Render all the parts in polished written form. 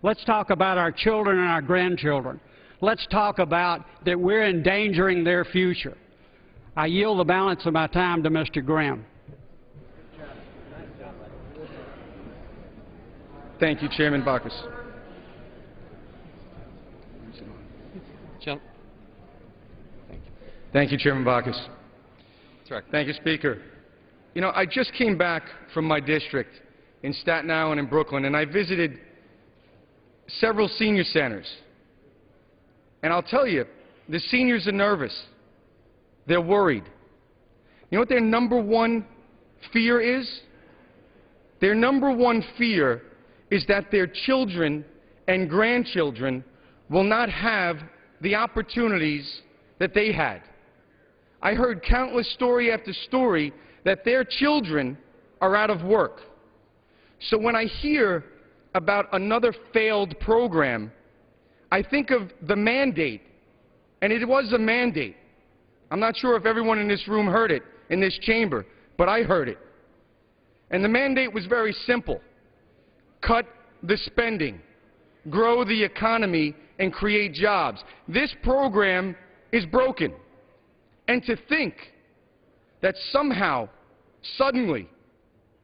Let's talk about our children and our grandchildren. Let's talk about that we're endangering their future. I yield the balance of my time to Mr. Graham. Thank you, Chairman Baucus. Thank you, Chairman Baucus. Thank you, Speaker. You know, I just came back from my district in Staten Island and Brooklyn, and I visited several senior centers. And I'll tell you, the seniors are nervous. They're worried. You know what their number one fear is? Their number one fear is that their children and grandchildren will not have the opportunities that they had. I heard countless story after story that their children are out of work. So when I hear about another failed program, I think of the mandate, and it was a mandate. I'm not sure if everyone in this room heard it, in this chamber, but I heard it. And the mandate was very simple. Cut the spending, grow the economy, and create jobs. This program is broken. And to think that somehow, suddenly,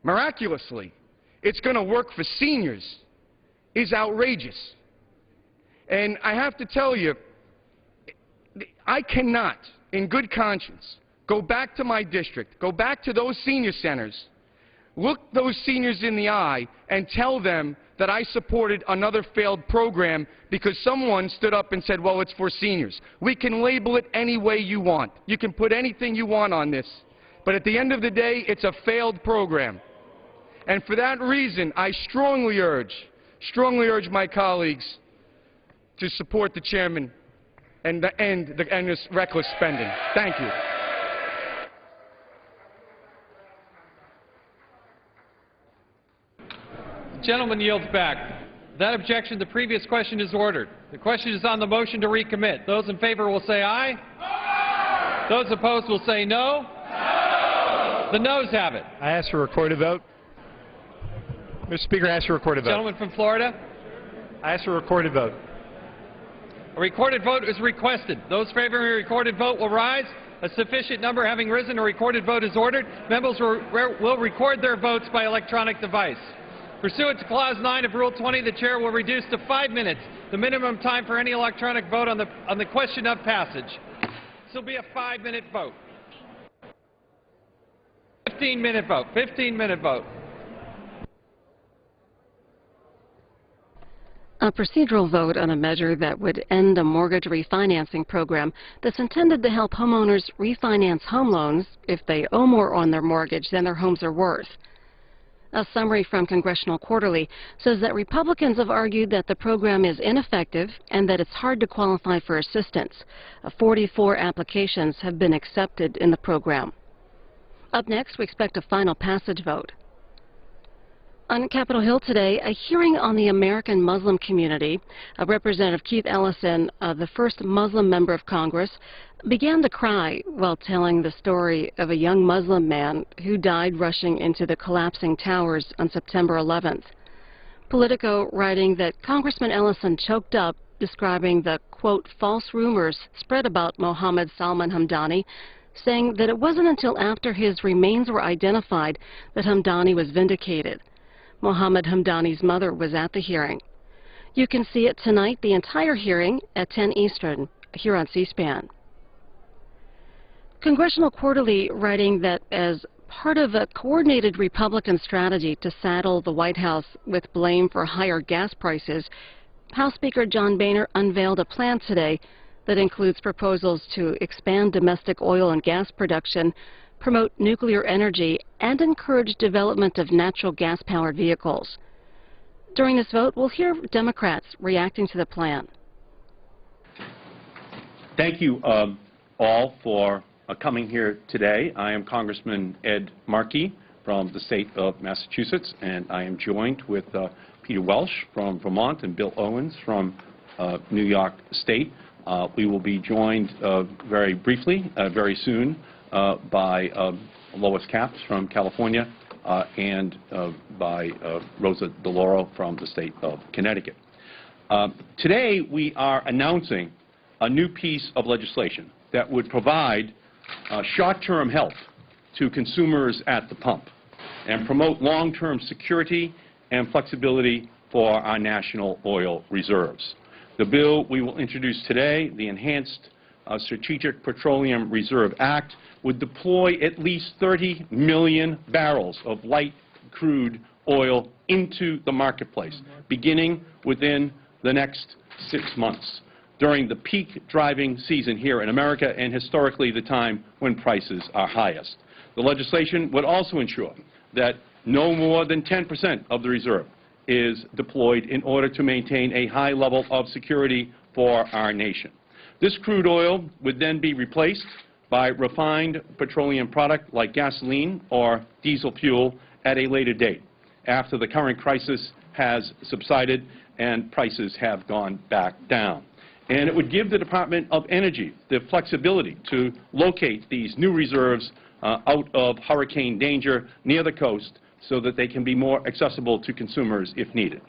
miraculously, it's going to work for seniors is outrageous. And I have to tell you, I cannot, in good conscience, go back to my district, go back to those senior centers, look those seniors in the eye, and tell them that I supported another failed program because someone stood up and said, well, it's for seniors. We can label it any way you want. You can put anything you want on this. But at the end of the day, it's a failed program. And for that reason, I strongly urge my colleagues to support the chairman and end this reckless spending. Thank you. The gentleman yields back. Without objection, the previous question is ordered. The question is on the motion to recommit. Those in favor will say aye. Aye. Those opposed will say no. No. The noes have it. I ask for a recorded vote. Mr. Speaker, I ask for a recorded vote. Gentleman from Florida. I ask for a recorded vote. A recorded vote is requested. Those favoring a recorded vote will rise. A sufficient number having risen, a recorded vote is ordered. Members will record their votes by electronic device. Pursuant to Clause 9 of Rule 20, the Chair will reduce to 5 minutes the minimum time for any electronic vote on the question of passage. This will be a 5-minute vote. 15-minute vote. 15-minute vote. A procedural vote on a measure that would end a mortgage refinancing program that's intended to help homeowners refinance home loans if they owe more on their mortgage than their homes are worth. A summary from Congressional Quarterly says that Republicans have argued that the program is ineffective and that it's hard to qualify for assistance. 44 applications have been accepted in the program. Up next, we expect a final passage vote. On Capitol Hill today, a hearing on the American Muslim community. Representative Keith Ellison, the first Muslim member of Congress, began to cry while telling the story of a young Muslim man who died rushing into the collapsing towers on September 11th. Politico writing that Congressman Ellison choked up, describing the, quote, false rumors spread about Mohammed Salman Hamdani, saying that it wasn't until after his remains were identified that Hamdani was vindicated. Mohammed Hamdani's mother was at the hearing. You can see it tonight, the entire hearing, at 10 Eastern, here on C-SPAN. Congressional Quarterly writing that as part of a coordinated Republican strategy to saddle the White House with blame for higher gas prices, House Speaker John Boehner unveiled a plan today that includes proposals to expand domestic oil and gas production, promote nuclear energy, and encourage development of natural gas-powered vehicles. During this vote, we'll hear Democrats reacting to the plan. Thank you all for coming here today. I am Congressman Ed Markey from the state of Massachusetts, and I am joined with Peter Welsh from Vermont and Bill Owens from New York State. We will be joined very briefly, very soon, by Lois Capps from California and by Rosa DeLauro from the state of Connecticut. Today, we are announcing a new piece of legislation that would provide short-term help to consumers at the pump and promote long-term security and flexibility for our national oil reserves. The bill we will introduce today, the Enhanced Strategic Petroleum Reserve Act, would deploy at least 30 million barrels of light crude oil into the marketplace, beginning within the next 6 months, during the peak driving season here in America and historically the time when prices are highest. The legislation would also ensure that no more than 10% of the reserve is deployed in order to maintain a high level of security for our nation. This crude oil would then be replaced by refined petroleum product like gasoline or diesel fuel at a later date, after the current crisis has subsided and prices have gone back down. And it would give the Department of Energy the flexibility to locate these new reserves out of hurricane danger near the coast so that they can be more accessible to consumers if needed.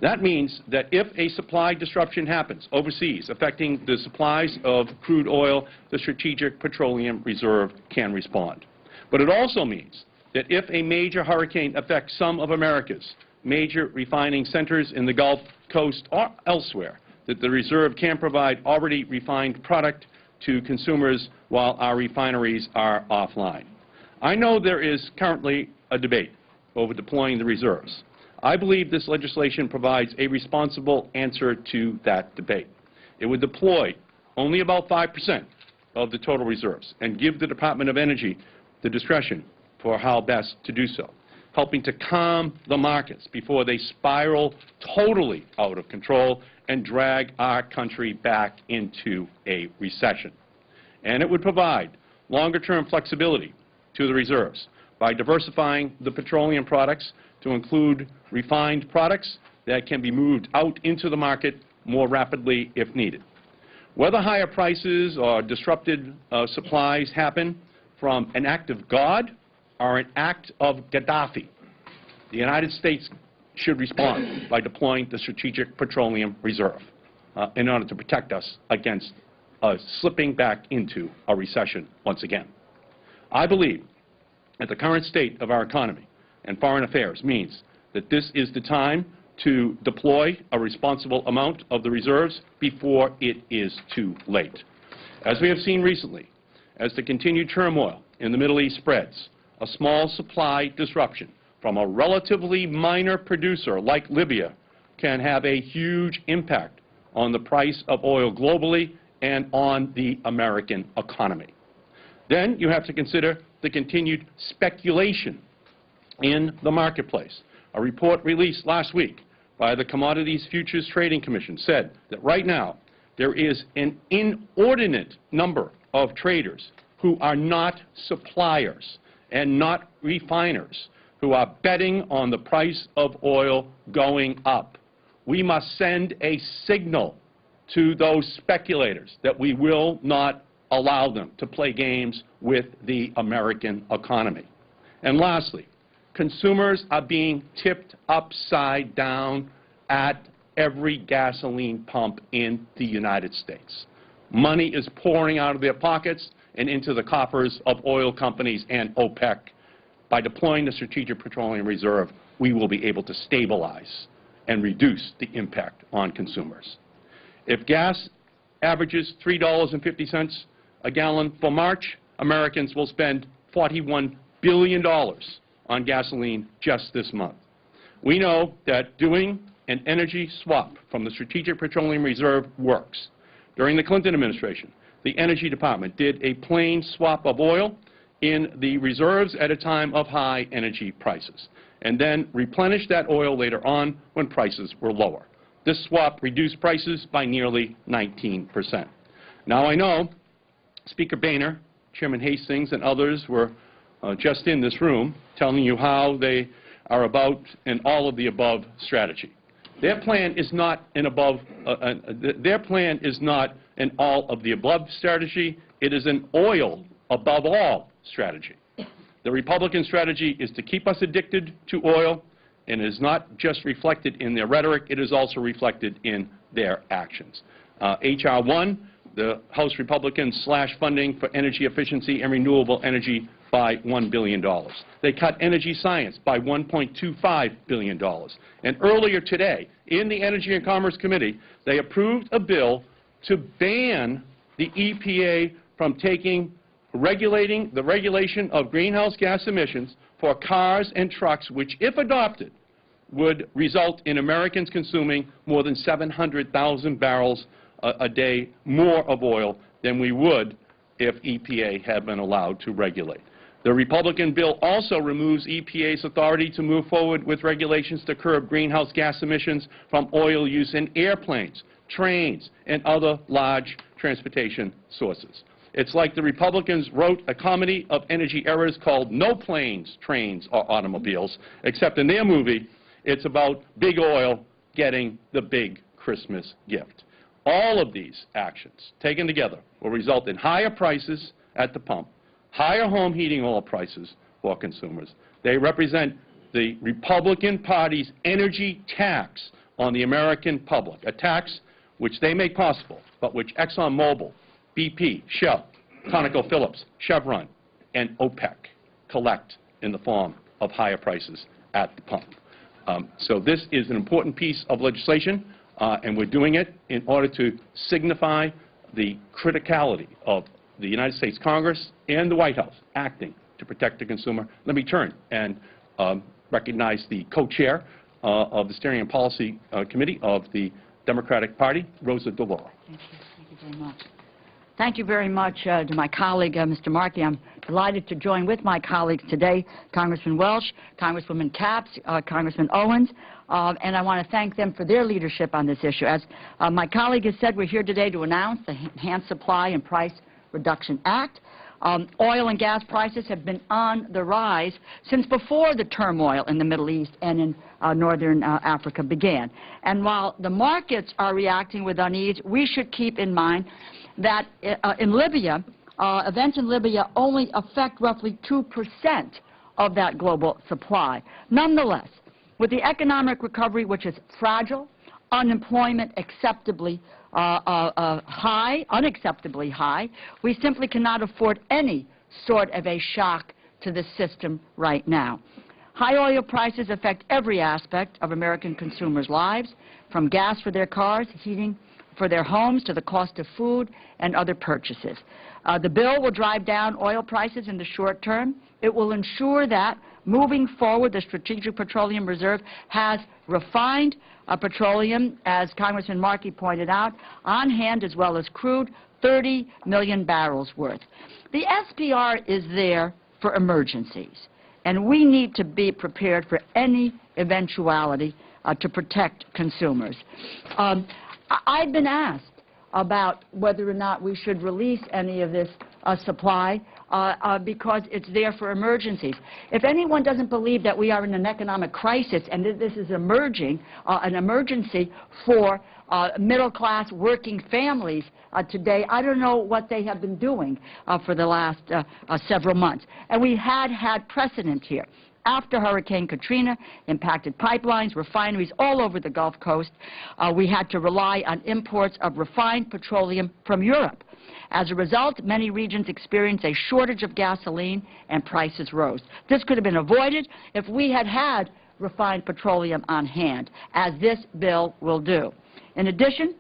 That means that if a supply disruption happens overseas affecting the supplies of crude oil, the Strategic Petroleum Reserve can respond. But it also means that if a major hurricane affects some of America's major refining centers in the Gulf Coast or elsewhere, that the reserve can provide already refined product to consumers while our refineries are offline. I know there is currently a debate over deploying the reserves. I believe this legislation provides a responsible answer to that debate. It would deploy only about 5% of the total reserves and give the Department of Energy the discretion for how best to do so, helping to calm the markets before they spiral totally out of control and drag our country back into a recession. And it would provide longer-term flexibility to the reserves by diversifying the petroleum products to include refined products that can be moved out into the market more rapidly if needed. Whether higher prices or disrupted supplies happen from an act of God or an act of Gaddafi, the United States should respond by deploying the Strategic Petroleum Reserve in order to protect us against slipping back into a recession once again. I believe that the current state of our economy and foreign affairs means that this is the time to deploy a responsible amount of the reserves before it is too late. As we have seen recently, as the continued turmoil in the Middle East spreads, a small supply disruption from a relatively minor producer like Libya can have a huge impact on the price of oil globally and on the American economy. Then you have to consider the continued speculation in the marketplace. A report released last week by the Commodities Futures Trading Commission said that right now there is an inordinate number of traders who are not suppliers and not refiners who are betting on the price of oil going up. We must send a signal to those speculators that we will not allow them to play games with the American economy. And lastly, consumers are being tipped upside down at every gasoline pump in the United States. Money is pouring out of their pockets and into the coffers of oil companies and OPEC. By deploying the Strategic Petroleum Reserve, we will be able to stabilize and reduce the impact on consumers. If gas averages $3.50 a gallon for March, Americans will spend $41 billion on gasoline just this month. We know that doing an energy swap from the Strategic Petroleum Reserve works. During the Clinton administration, the Energy Department did a plain swap of oil in the reserves at a time of high energy prices, and then replenished that oil later on when prices were lower. This swap reduced prices by nearly 19%. Now I know Speaker Boehner, Chairman Hastings, and others were just in this room telling you how they are about an all-of-the-above strategy. Their plan is not an all-of-the-above strategy. It is an oil above all strategy. The Republican strategy is to keep us addicted to oil, and it is not just reflected in their rhetoric, it is also reflected in their actions. H.R. 1, the House Republicans slash funding for energy efficiency and renewable energy by $1 billion. They cut energy science by $1.25 billion. And earlier today, in the Energy and Commerce Committee, they approved a bill to ban the EPA from regulating the regulation of greenhouse gas emissions for cars and trucks, which, if adopted, would result in Americans consuming more than 700,000 barrels a day more of oil than we would if EPA had been allowed to regulate. The Republican bill also removes EPA's authority to move forward with regulations to curb greenhouse gas emissions from oil use in airplanes, trains, and other large transportation sources. It's like the Republicans wrote a comedy of energy errors called No Planes, Trains, or Automobiles, except in their movie, it's about big oil getting the big Christmas gift. All of these actions, taken together, will result in higher prices at the pump, higher home heating oil prices for consumers. They represent the Republican Party's energy tax on the American public, a tax which they make possible, but which ExxonMobil, BP, Shell, ConocoPhillips, Chevron, and OPEC collect in the form of higher prices at the pump. So this is an important piece of legislation, and we're doing it in order to signify the criticality of the United States Congress and the White House acting to protect the consumer. Let me turn and recognize the co-chair of the Steering and Policy Committee of the Democratic Party, Rosa DeLauro. Thank you very much. Thank you very much to my colleague, Mr. Markey. I'm delighted to join with my colleagues today, Congressman Welsh, Congresswoman Capps, Congressman Owens, and I want to thank them for their leadership on this issue. As my colleague has said, we're here today to announce the Enhanced Supply and Price Reduction Act. Oil and gas prices have been on the rise since before the turmoil in the Middle East and in northern Africa began. And while the markets are reacting with unease, we should keep in mind that in Libya, events in Libya only affect roughly 2% of that global supply. Nonetheless, with the economic recovery, which is fragile, unemployment unacceptably high, we simply cannot afford any sort of a shock to the system right now. High oil prices affect every aspect of American consumers' lives, from gas for their cars, heating for their homes, to the cost of food and other purchases. The bill will drive down oil prices in the short term. It will ensure that, moving forward, the Strategic Petroleum Reserve has refined petroleum, as Congressman Markey pointed out, on hand as well as crude, 30 million barrels worth. The SPR is there for emergencies, and we need to be prepared for any eventuality to protect consumers. I've been asked about whether or not we should release any of this supply because it's there for emergencies. If anyone doesn't believe that we are in an economic crisis and that this is emerging, an emergency for middle-class working families today, I don't know what they have been doing for the last several months. And we had precedent here. After Hurricane Katrina impacted pipelines, refineries all over the Gulf Coast, we had to rely on imports of refined petroleum from Europe. As a result, many regions experienced a shortage of gasoline and prices rose. This could have been avoided if we had had refined petroleum on hand, as this bill will do. In addition,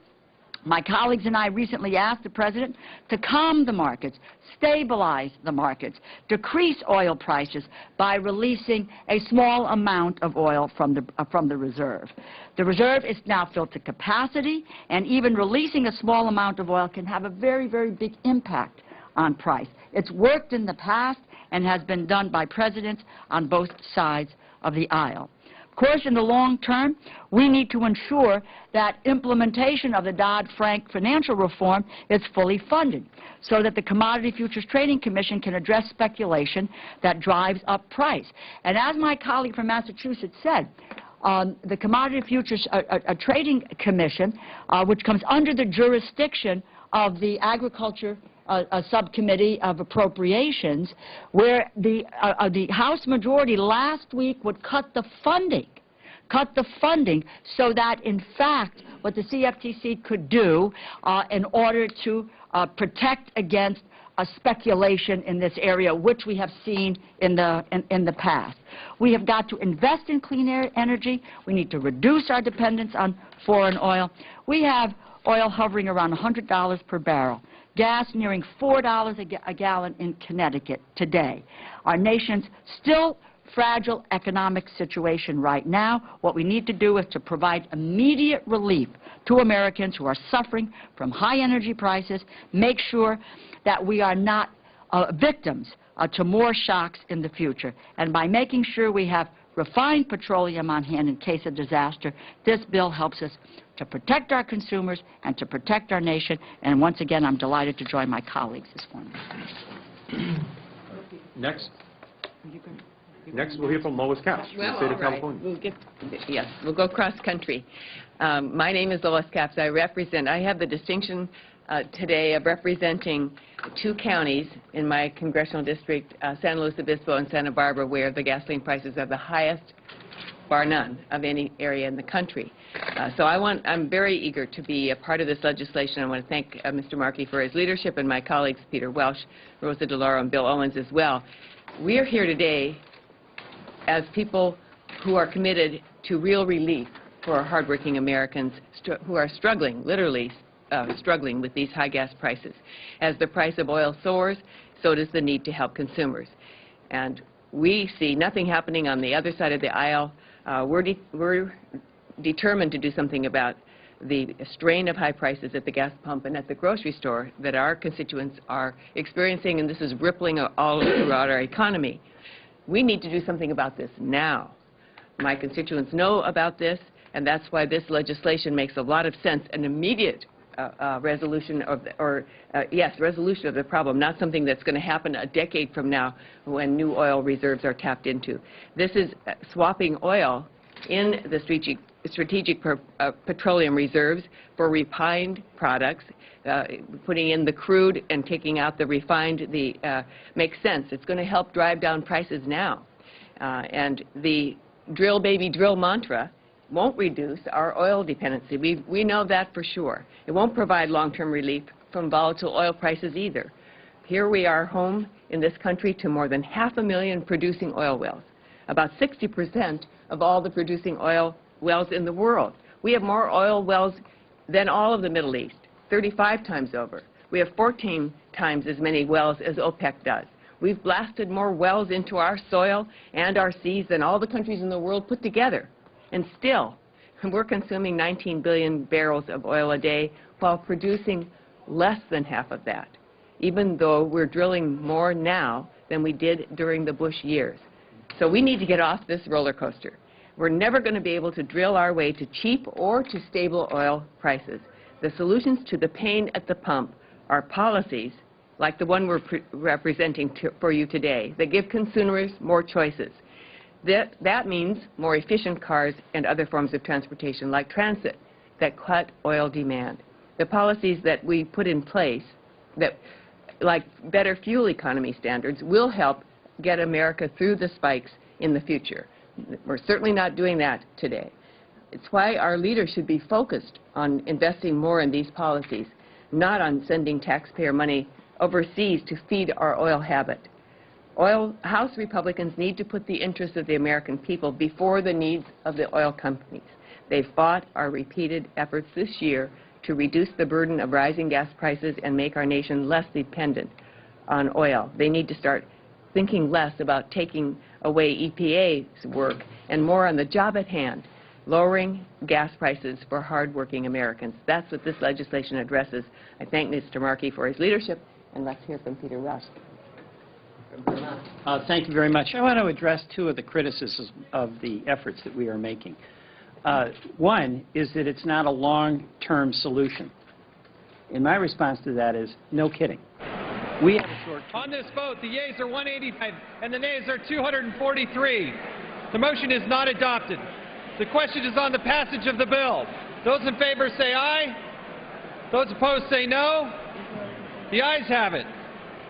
my colleagues and I recently asked the President to calm the markets, stabilize the markets, decrease oil prices by releasing a small amount of oil from the reserve. The reserve is now filled to capacity, and even releasing a small amount of oil can have a very, very big impact on price. It's worked in the past and has been done by presidents on both sides of the aisle. Of course, in the long term, we need to ensure that implementation of the Dodd-Frank financial reform is fully funded so that the Commodity Futures Trading Commission can address speculation that drives up price. And as my colleague from Massachusetts said, the Commodity Futures Trading Commission, which comes under the jurisdiction of the Agriculture Subcommittee of Appropriations, where the House majority last week would cut the funding so that, in fact, what the CFTC could do in order to protect against speculation in this area, which we have seen in the past. We have got to invest in clean energy. We need to reduce our dependence on foreign oil. We have oil hovering around $100 per barrel. Gas nearing $4 a gallon in Connecticut today. Our nation's still fragile economic situation right now. What we need to do is to provide immediate relief to Americans who are suffering from high energy prices, make sure that we are not victims to more shocks in the future. And by making sure we have refined petroleum on hand in case of disaster, this bill helps us to protect our consumers and to protect our nation. And once again, I'm delighted to join my colleagues this morning. Next, we'll hear from Lois Capps from the state of California. We'll go cross country. My name is Lois Capps. I have the distinction today of representing 2 counties in my congressional district, San Luis Obispo and Santa Barbara, where the gasoline prices are the highest, bar none, of any area in the country. So I'm very eager to be a part of this legislation. I want to thank Mr. Markey for his leadership and my colleagues Peter Welsh, Rosa DeLauro, and Bill Owens as well. We are here today as people who are committed to real relief for hardworking Americans who are struggling, literally struggling with these high gas prices. As the price of oil soars, so does the need to help consumers. And we see nothing happening on the other side of the aisle. We're determined to do something about the strain of high prices at the gas pump and at the grocery store that our constituents are experiencing, and this is rippling all throughout our economy. We need to do something about this now. My constituents know about this, and that's why this legislation makes a lot of sense. An immediate resolution of resolution of the problem, not something that's going to happen a decade from now when new oil reserves are tapped into. This is swapping oil in the strategic petroleum reserves for refined products, putting in the crude and taking out the refined. Makes sense. It's going to help drive down prices now. And the drill, baby, drill mantra won't reduce our oil dependency. We know that for sure. It won't provide long-term relief from volatile oil prices either. Here we are home in this country to more than 500,000 producing oil wells, about 60% of all the producing oil wells in the world. We have more oil wells than all of the Middle East, 35 times over. We have 14 times as many wells as OPEC does. We've blasted more wells into our soil and our seas than all the countries in the world put together. And still, we're consuming 19 billion barrels of oil a day while producing less than half of that, even though we're drilling more now than we did during the Bush years. So we need to get off this roller coaster. We're never going to be able to drill our way to cheap or to stable oil prices. The solutions to the pain at the pump are policies like the one we're representing for you today that give consumers more choices. That means more efficient cars and other forms of transportation like transit that cut oil demand. The policies that we put in place, like better fuel economy standards, will help get America through the spikes in the future. We're certainly not doing that today. It's why our leaders should be focused on investing more in these policies, not on sending taxpayer money overseas to feed our oil habit. House Republicans need to put the interests of the American people before the needs of the oil companies. They've fought our repeated efforts this year to reduce the burden of rising gas prices and make our nation less dependent on oil. They need to start thinking less about taking away EPA's work and more on the job at hand, lowering gas prices for hardworking Americans. That's what this legislation addresses. I thank Mr. Markey for his leadership, and let's hear from Peter Welsh. Thank you very much. I want to address 2 of the criticisms of the efforts that we are making. One is that it's not a long-term solution. And my response to that is, no kidding. We have a short On this vote, the yeas are 185 and the nays are 243. The motion is not adopted. The question is on the passage of the bill. Those in favor say aye. Those opposed say no. The ayes have it.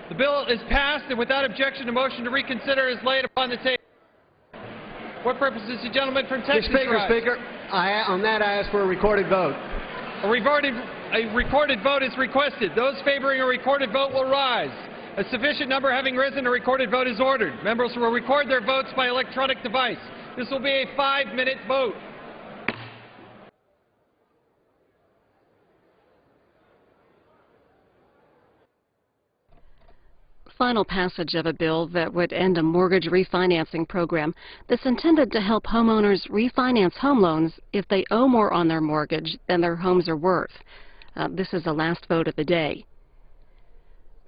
The bill is passed, and without objection, a motion to reconsider is laid upon the table. What purpose does the gentleman from Texas rise? Speaker, on that I ask for a recorded vote. A recorded vote is requested. Those favoring a recorded vote will rise. A sufficient number having risen, a recorded vote is ordered. Members will record their votes by electronic device. This will be a 5-minute vote. Final passage of a bill that would end a mortgage refinancing program that's intended to help homeowners refinance home loans if they owe more on their mortgage than their homes are worth. This is the last vote of the day.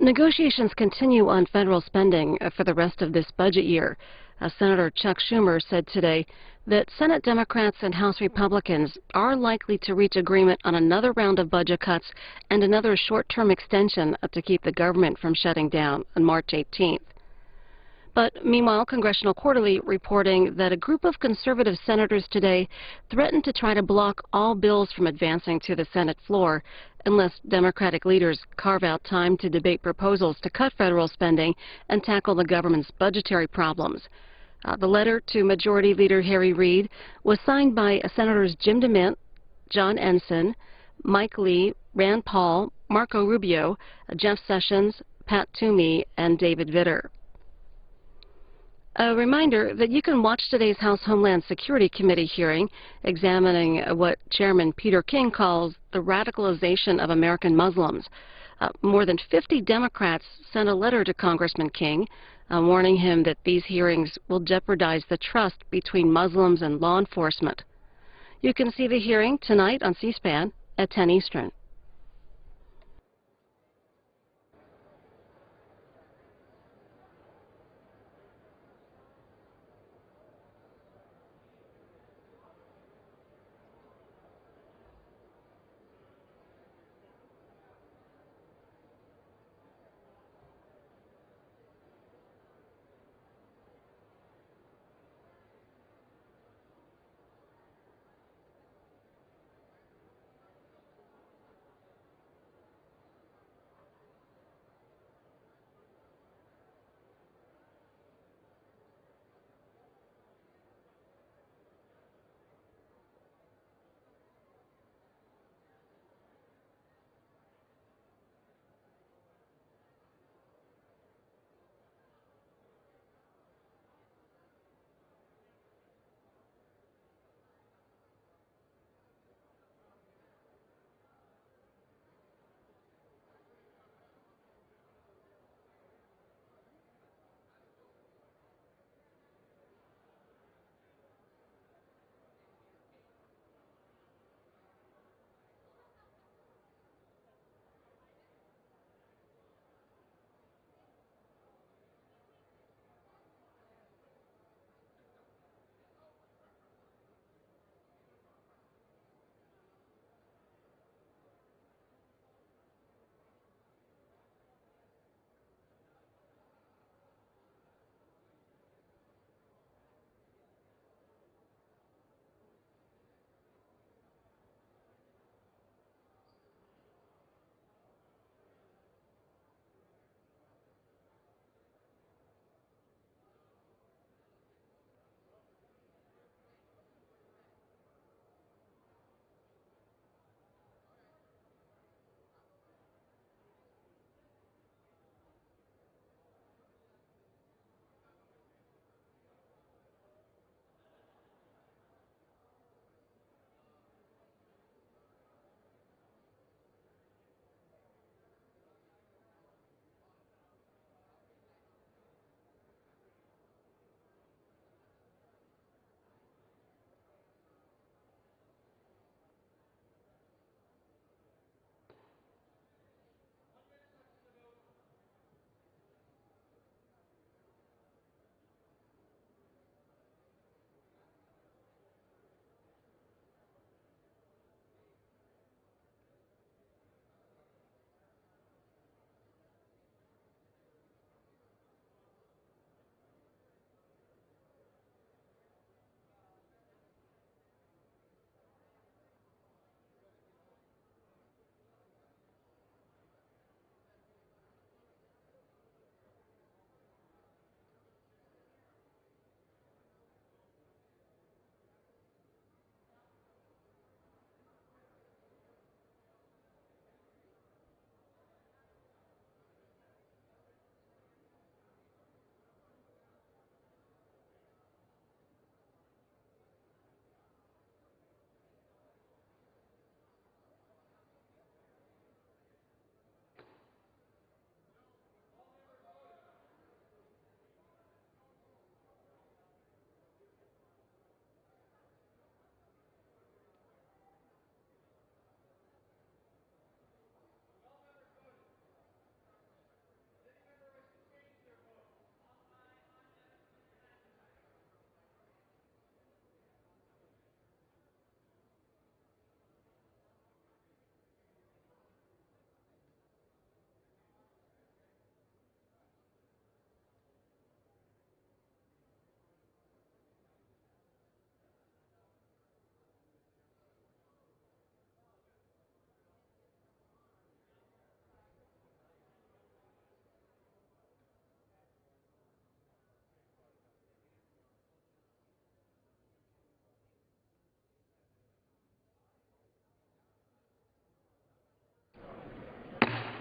Negotiations continue on federal spending for the rest of this budget year. Senator Chuck Schumer said today that Senate Democrats and House Republicans are likely to reach agreement on another round of budget cuts and another short-term extension to keep the government from shutting down on March 18th. But meanwhile, Congressional Quarterly reporting that a group of conservative senators today threatened to try to block all bills from advancing to the Senate floor unless Democratic leaders carve out time to debate proposals to cut federal spending and tackle the government's budgetary problems. The letter to Majority Leader Harry Reid was signed by Senators Jim DeMint, John Ensign, Mike Lee, Rand Paul, Marco Rubio, Jeff Sessions, Pat Toomey, and David Vitter. A reminder that you can watch today's House Homeland Security Committee hearing examining what Chairman Peter King calls the radicalization of American Muslims. More than 50 Democrats sent a letter to Congressman King warning him that these hearings will jeopardize the trust between Muslims and law enforcement. You can see the hearing tonight on C-SPAN at 10 Eastern.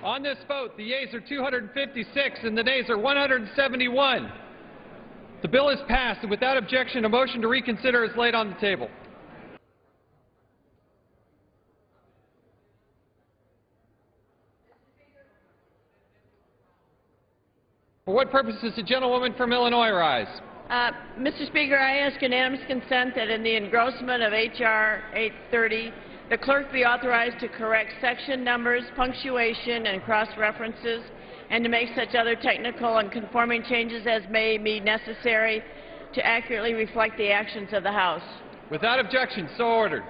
On this vote, the yeas are 256 and the nays are 171. The bill is passed, and without objection, a motion to reconsider is laid on the table. For what purpose does the gentlewoman from Illinois rise? Mr. Speaker, I ask unanimous consent that in the engrossment of H.R. 830, the clerk be authorized to correct section numbers, punctuation, and cross-references, and to make such other technical and conforming changes as may be necessary to accurately reflect the actions of the House. Without objection, so ordered.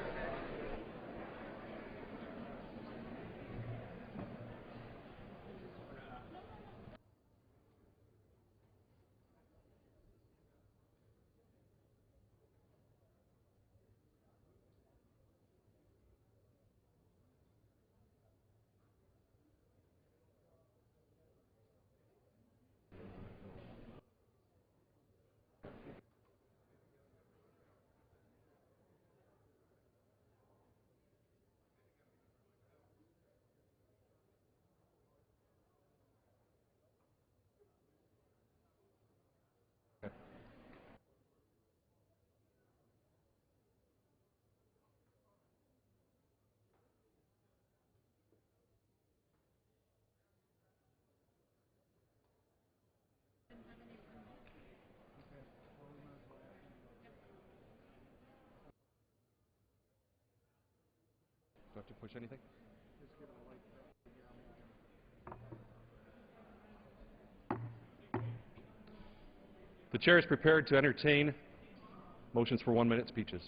Do I have to push anything? The chair is prepared to entertain motions for 1-minute speeches.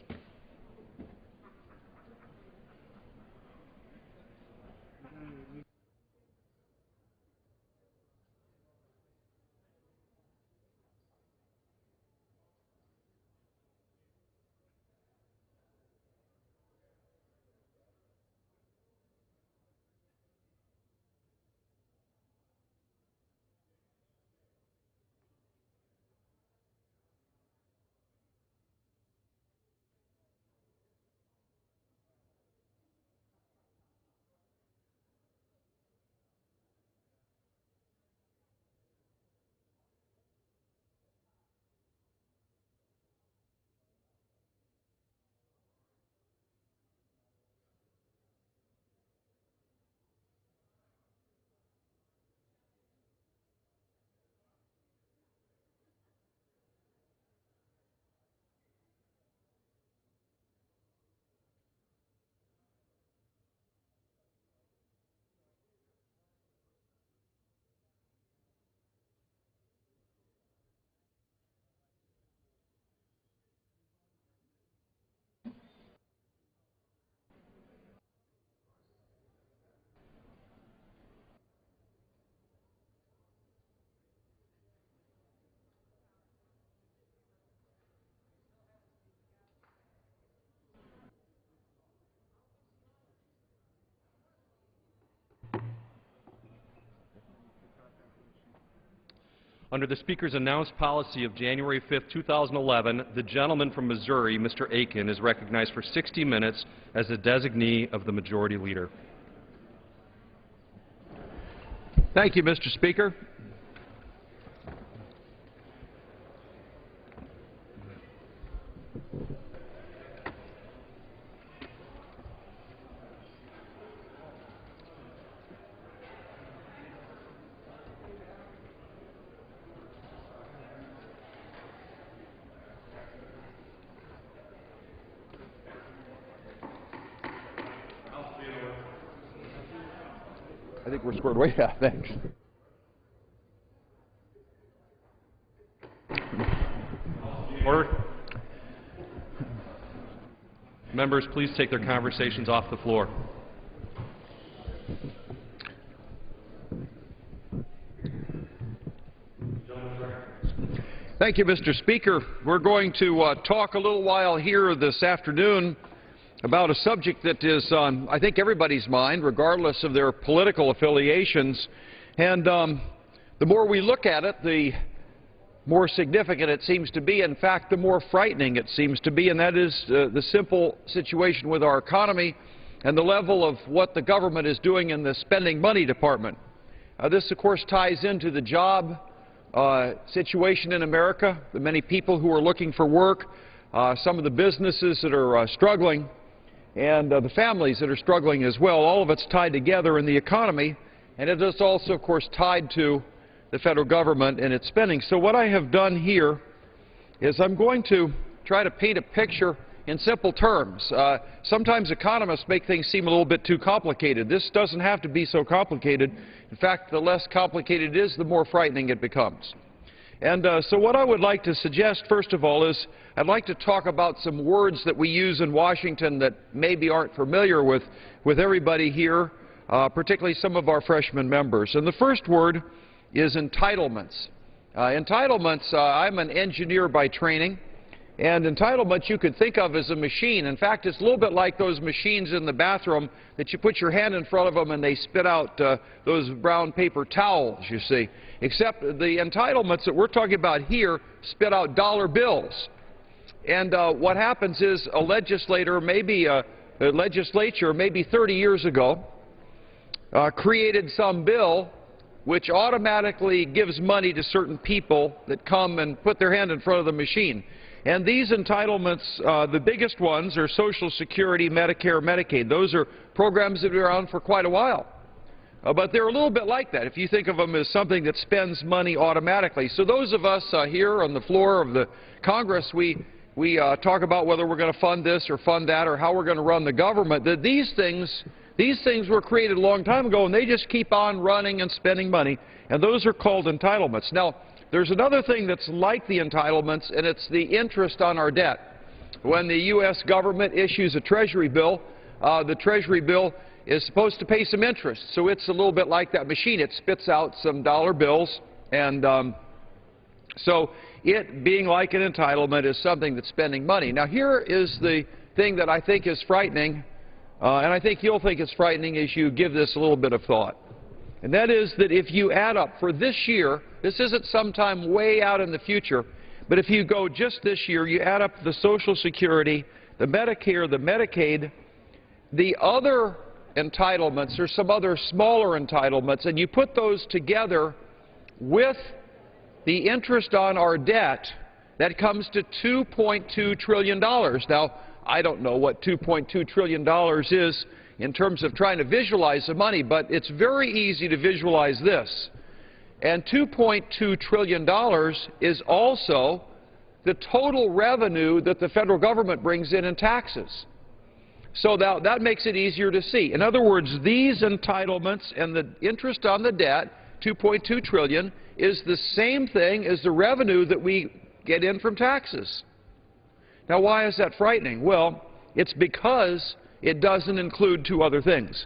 Under the Speaker's announced policy of January 5, 2011, the gentleman from Missouri, Mr. Aiken, is recognized for 60 minutes as the designee of the Majority Leader. Thank you, Mr. Speaker. I think we're squared away. Yeah, thanks. Order. Members, please take their conversations off the floor. Thank you, Mr. Speaker. We're going to talk a little while here this afternoon about a subject that is on, I think, everybody's mind, regardless of their political affiliations. And the more we look at it, the more significant it seems to be. In fact, the more frightening it seems to be, and that is the simple situation with our economy and the level of what the government is doing in the spending money department. This, of course, ties into the job situation in America, the many people who are looking for work, some of the businesses that are struggling, and the families that are struggling as well. All of it's tied together in the economy, and it is also, of course, tied to the federal government and its spending. So what I have done here is I'm going to try to paint a picture in simple terms. Sometimes economists make things seem a little bit too complicated. This doesn't have to be so complicated. In fact, the less complicated it is, the more frightening it becomes. And so what I would like to suggest, first of all, is I'd like to talk about some words that we use in Washington that maybe aren't familiar with everybody here, particularly some of our freshman members. And the first word is entitlements. Entitlements, I'm an engineer by training, and entitlements you could think of as a machine. In fact, it's a little bit like those machines in the bathroom that you put your hand in front of them and they spit out those brown paper towels, you see. Except the entitlements that we're talking about here spit out dollar bills. And what happens is a legislature, maybe 30 years ago, created some bill which automatically gives money to certain people that come and put their hand in front of the machine. And these entitlements, the biggest ones are Social Security, Medicare, Medicaid. Those are programs that have been around for quite a while. But they're a little bit like that if you think of them as something that spends money automatically. So those of us here on the floor of the Congress, we talk about whether we're going to fund this or fund that or how we're going to run the government. That these things were created a long time ago, and they just keep on running and spending money, and those are called entitlements. Now, there's another thing that's like the entitlements, and it's the interest on our debt. When the U.S. government issues a Treasury bill, the Treasury bill is supposed to pay some interest. So it's a little bit like that machine. It spits out some dollar bills, and so it being like an entitlement is something that's spending money. Now, here is the thing that I think is frightening, and I think you'll think it's frightening as you give this a little bit of thought. And that is that if you add up for this year, this isn't sometime way out in the future, but if you go just this year, you add up the Social Security, the Medicare, the Medicaid, the other entitlements, or some other smaller entitlements, and you put those together with the interest on our debt, that comes to $2.2 trillion. Now, I don't know what $2.2 trillion is in terms of trying to visualize the money, but it's very easy to visualize this. And $2.2 trillion is also the total revenue that the federal government brings in taxes. So that makes it easier to see. In other words, these entitlements and the interest on the debt, $2.2 trillion, is the same thing as the revenue that we get in from taxes. Now, why is that frightening? Well, it's because it doesn't include two other things: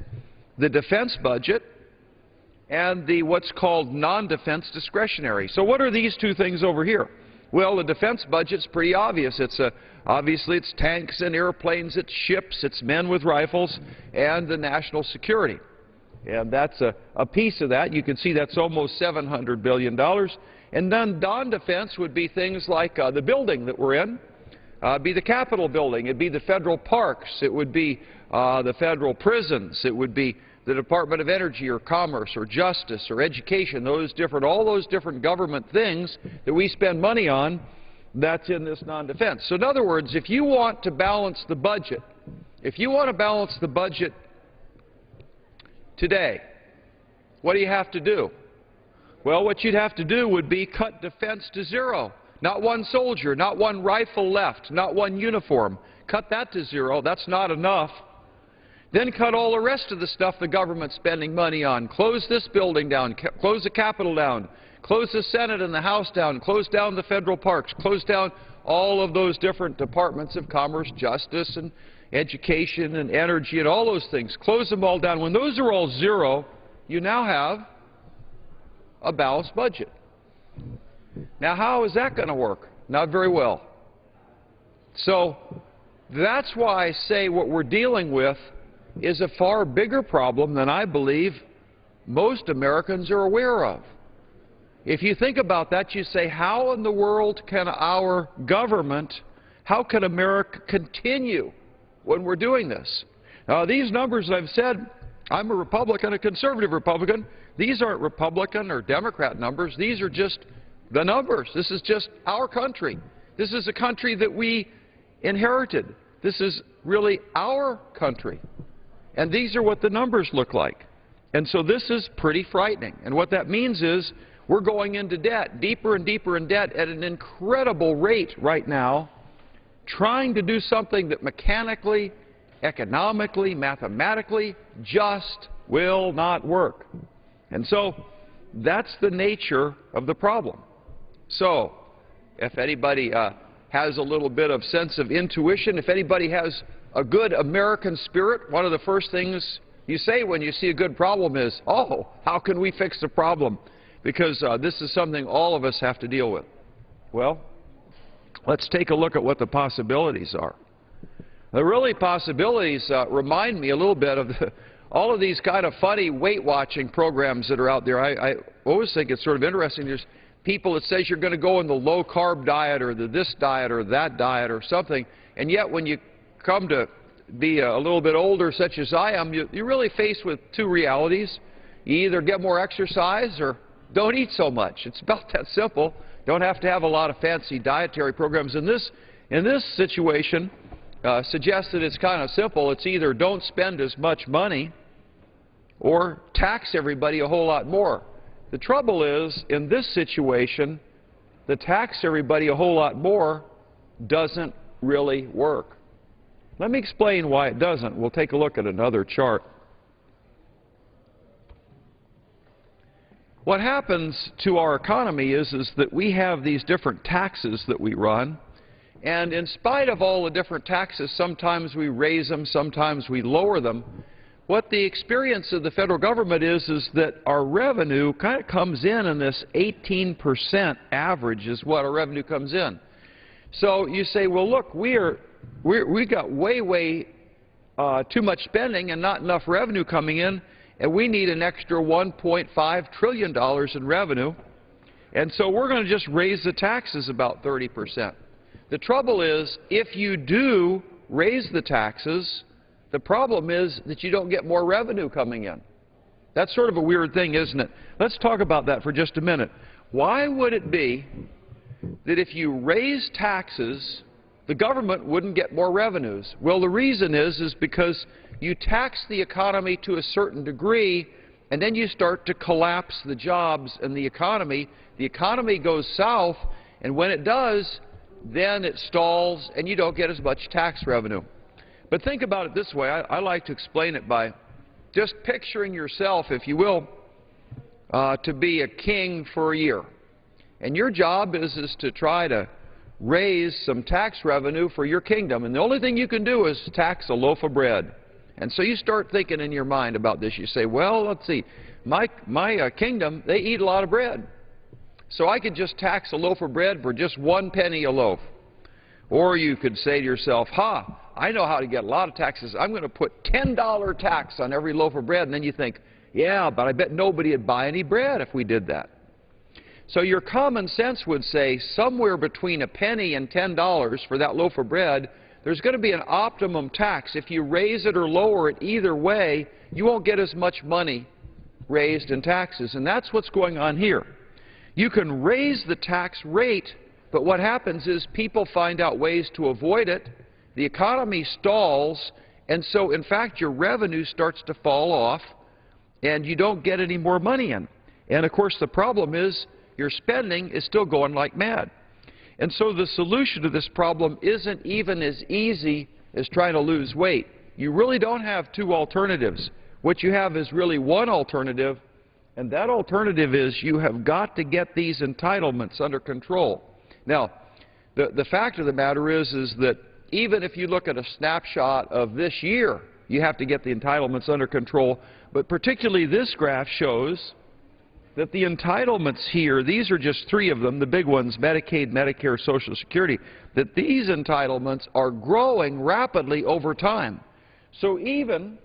the defense budget and the what's called non-defense discretionary. So what are these two things over here? Well, the defense budget's pretty obvious. Obviously, it's tanks and airplanes, it's ships, it's men with rifles, and the national security. And that's a piece of that. You can see that's almost $700 billion. And then non-defense would be things like the building that we're in. It'd be the Capitol building. It'd be the federal parks. It would be the federal prisons. It would be the Department of Energy or Commerce or Justice or Education. All those different government things that we spend money on, that's in this non-defense. So in other words, if you want to balance the budget, today, what do you have to do? Well, what you'd have to do would be cut defense to zero. Not one soldier, not one rifle left, not one uniform. Cut that to zero. That's not enough. Then cut all the rest of the stuff the government's spending money on. Close this building down, close the Capitol down, close the Senate and the House down, close down the federal parks, close down all of those different departments of commerce, justice, and education, and energy, and all those things. Close them all down. When those are all zero, you now have a balanced budget. Now, how is that going to work? Not very well. So that's why I say what we're dealing with is a far bigger problem than I believe most Americans are aware of. If you think about that, you say, how in the world can our government, how can America continue when we're doing this? These numbers I've said, I'm a Republican, a conservative Republican. These aren't Republican or Democrat numbers. These are just the numbers. This is just our country. This is a country that we inherited. This is really our country. And these are what the numbers look like. And so this is pretty frightening. And what that means is we're going into debt, deeper and deeper in debt at an incredible rate right now, trying to do something that mechanically, economically, mathematically just will not work. And so that's the nature of the problem. So if anybody has a little bit of sense of intuition, if anybody has a good American spirit, one of the first things you say when you see a good problem is, oh, how can we fix the problem? Because this is something all of us have to deal with. Well, let's take a look at what the possibilities are. The really possibilities remind me a little bit of all of these kind of funny weight-watching programs that are out there. I always think it's sort of interesting. There's people that says you're going to go in the low-carb diet or the this diet or that diet or something, and yet when you come to be a little bit older, such as I am, you're really faced with two realities. You either get more exercise or don't eat so much. It's about that simple. Don't have to have a lot of fancy dietary programs. In this situation, suggests that it's kind of simple. It's either don't spend as much money or tax everybody a whole lot more. The trouble is, in this situation, the tax everybody a whole lot more doesn't really work. Let me explain why it doesn't. We'll take a look at another chart. What happens to our economy is that we have these different taxes that we run, and in spite of all the different taxes, sometimes we raise them, sometimes we lower them. What the experience of the federal government is that our revenue kind of comes in this 18% average is what our revenue comes in. So you say, well, look, we got way too much spending and not enough revenue coming in, and we need an extra $1.5 trillion in revenue, and so we're going to just raise the taxes about 30%. The trouble is, if you do raise the taxes, the problem is that you don't get more revenue coming in. That's sort of a weird thing, isn't it? Let's talk about that for just a minute. Why would it be that if you raise taxes, the government wouldn't get more revenues? Well, the reason is because you tax the economy to a certain degree, and then you start to collapse the jobs and the economy. The economy goes south, and when it does, then it stalls and you don't get as much tax revenue. But think about it this way. I like to explain it by just picturing yourself, if you will, to be a king for a year. And your job is to try to raise some tax revenue for your kingdom. And the only thing you can do is tax a loaf of bread. And so you start thinking in your mind about this. You say, well, let's see, my kingdom, they eat a lot of bread. So I could just tax a loaf of bread for just 1 penny a loaf. Or you could say to yourself, I know how to get a lot of taxes. I'm going to put $10 tax on every loaf of bread. And then you think, yeah, but I bet nobody would buy any bread if we did that. So your common sense would say somewhere between a penny and $10 for that loaf of bread, there's going to be an optimum tax. If you raise it or lower it, either way, you won't get as much money raised in taxes. And that's what's going on here. You can raise the tax rate, but what happens is people find out ways to avoid it. The economy stalls, and so, in fact, your revenue starts to fall off, and you don't get any more money in. And, of course, the problem is your spending is still going like mad. And so the solution to this problem isn't even as easy as trying to lose weight. You really don't have two alternatives. What you have is really one alternative, and that alternative is you have got to get these entitlements under control. Now, the fact of the matter is that even if you look at a snapshot of this year, you have to get the entitlements under control. But particularly this graph shows that the entitlements here, these are just 3 of them, the big ones, Medicaid, Medicare, Social Security, that these entitlements are growing rapidly over time. So even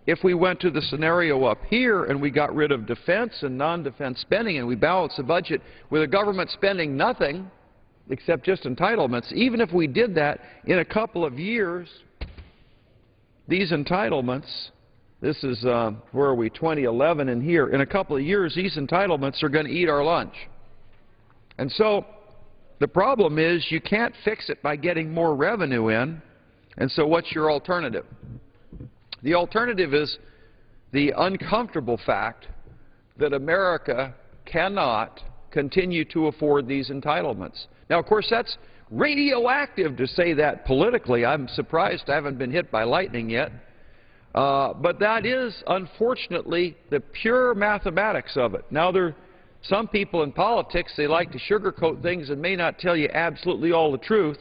if we went to the scenario up here and we got rid of defense and non-defense spending and we balanced the budget with a government spending nothing except just entitlements, even if we did that in a couple of years, these entitlements, this is, where are we, 2011 and here, in a couple of years, these entitlements are going to eat our lunch. And so the problem is you can't fix it by getting more revenue in, and so what's your alternative? The alternative is the uncomfortable fact that America cannot continue to afford these entitlements. Now, of course, that's radioactive to say that politically. I'm surprised I haven't been hit by lightning yet. But that is, unfortunately, the pure mathematics of it. Now, there are some people in politics, they like to sugarcoat things and may not tell you absolutely all the truth,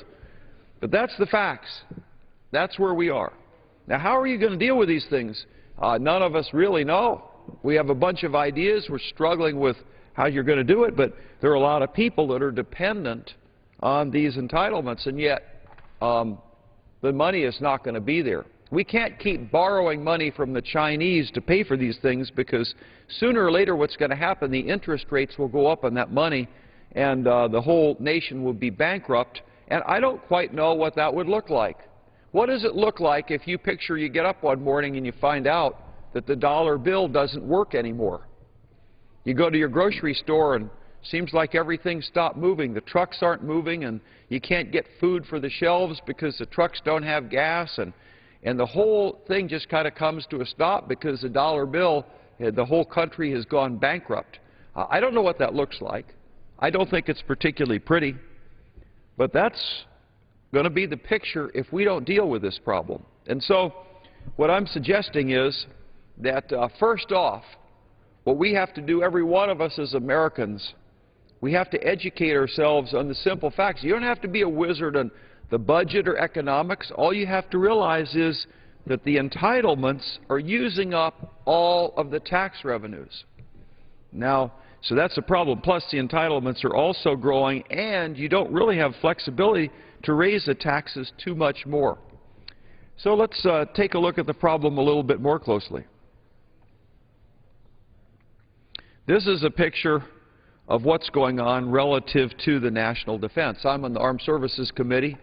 but that's the facts. That's where we are. Now, how are you going to deal with these things? None of us really know. We have a bunch of ideas. We're struggling with how you're going to do it, but there are a lot of people that are dependent on these entitlements, and yet the money is not going to be there. We can't keep borrowing money from the Chinese to pay for these things, because sooner or later what's going to happen, the interest rates will go up on that money, and the whole nation will be bankrupt, and I don't quite know what that would look like. What does it look like if you picture you get up one morning and you find out that the dollar bill doesn't work anymore? You go to your grocery store and it seems like everything stopped moving. The trucks aren't moving, and you can't get food for the shelves because the trucks don't have gas, and the whole thing just kind of comes to a stop because the dollar bill, the whole country has gone bankrupt. I don't know what that looks like. I don't think it's particularly pretty, but that's going to be the picture if we don't deal with this problem. And so what I'm suggesting is that first off, what we have to do, every one of us as Americans, we have to educate ourselves on the simple facts. You don't have to be a wizard on the budget or economics. All you have to realize is that the entitlements are using up all of the tax revenues. Now, so that's a problem. Plus, the entitlements are also growing, and you don't really have flexibility to raise the taxes too much more. So let's take a look at the problem a little bit more closely. This is a picture of what's going on relative to the national defense. I'm on the Armed Services Committee.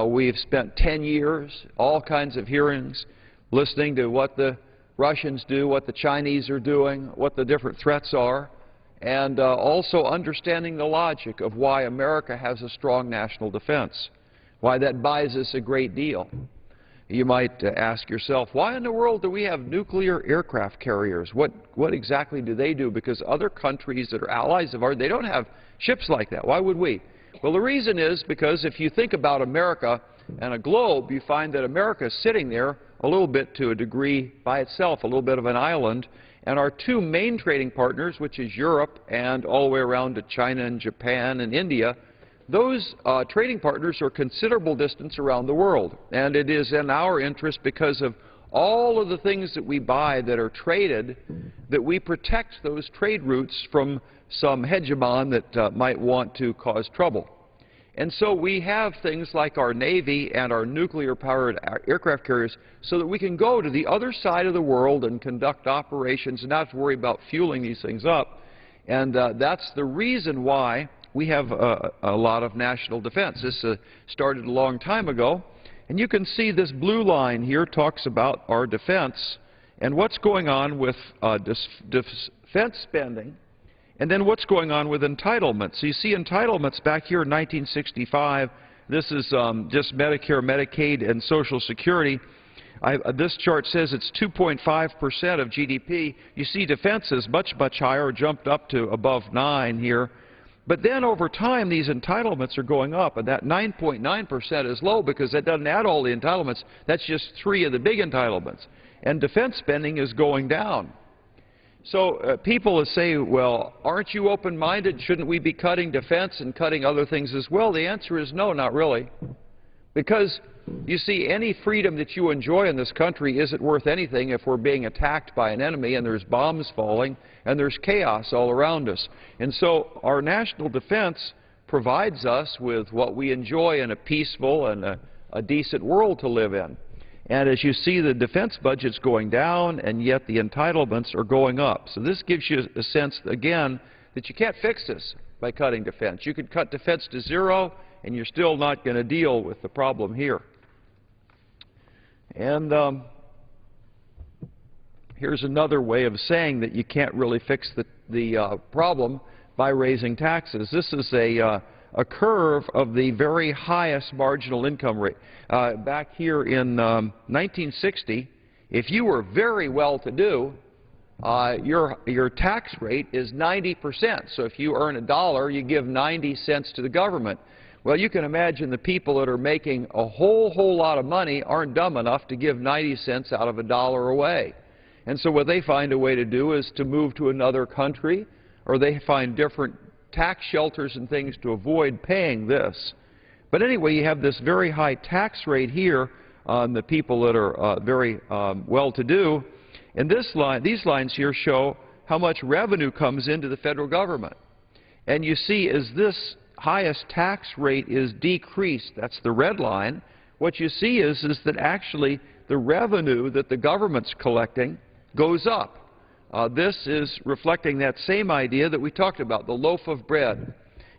We've spent 10 years, all kinds of hearings, listening to what the Russians do, what the Chinese are doing, what the different threats are, and also understanding the logic of why America has a strong national defense, why that buys us a great deal. You might ask yourself, why in the world do we have nuclear aircraft carriers? What exactly do they do? Because other countries that are allies of ours, they don't have ships like that. Why would we? Well, the reason is because if you think about America and a globe, you find that America is sitting there a little bit to a degree by itself, a little bit of an island, and our two main trading partners, which is Europe and all the way around to China and Japan and India, those trading partners are considerable distance around the world, and it is in our interest, because of all of the things that we buy that are traded, that we protect those trade routes from some hegemon that might want to cause trouble. And so we have things like our Navy and our nuclear-powered aircraft carriers so that we can go to the other side of the world and conduct operations and not have to worry about fueling these things up. And that's the reason why we have a lot of national defense. This started a long time ago. And you can see this blue line here talks about our defense and what's going on with defense spending, and then what's going on with entitlements. So you see entitlements back here in 1965. This is just Medicare, Medicaid, and Social Security. This chart says it's 2.5% of GDP. You see defense is much, much higher, jumped up to above 9 here. But then over time, these entitlements are going up, and that 9.9% is low because that doesn't add all the entitlements. That's just 3 of the big entitlements. And defense spending is going down. So people will say, well, aren't you open-minded? Shouldn't we be cutting defense and cutting other things as well? The answer is no, not really. Because, you see, any freedom that you enjoy in this country isn't worth anything if we're being attacked by an enemy and there's bombs falling and there's chaos all around us. And so our national defense provides us with what we enjoy in a peaceful and a decent world to live in. And as you see, the defense budget's going down, and yet the entitlements are going up. So this gives you a sense, again, that you can't fix this by cutting defense. You could cut defense to 0, and you're still not going to deal with the problem here. And here's another way of saying that you can't really fix the problem by raising taxes. This is a curve of the very highest marginal income rate. Back here in 1960, if you were very well-to-do, your tax rate is 90%. So if you earn $1, you give 90 cents to the government. Well, you can imagine the people that are making a whole lot of money aren't dumb enough to give 90 cents out of $1 away. And so what they find a way to do is to move to another country, or they find different tax shelters and things to avoid paying this. But anyway, you have this very high tax rate here on the people that are very well-to-do. And these lines here show how much revenue comes into the federal government. And you see, as this highest tax rate is decreased, that's the red line, what you see is that actually the revenue that the government's collecting goes up. This is reflecting that same idea that we talked about, the loaf of bread.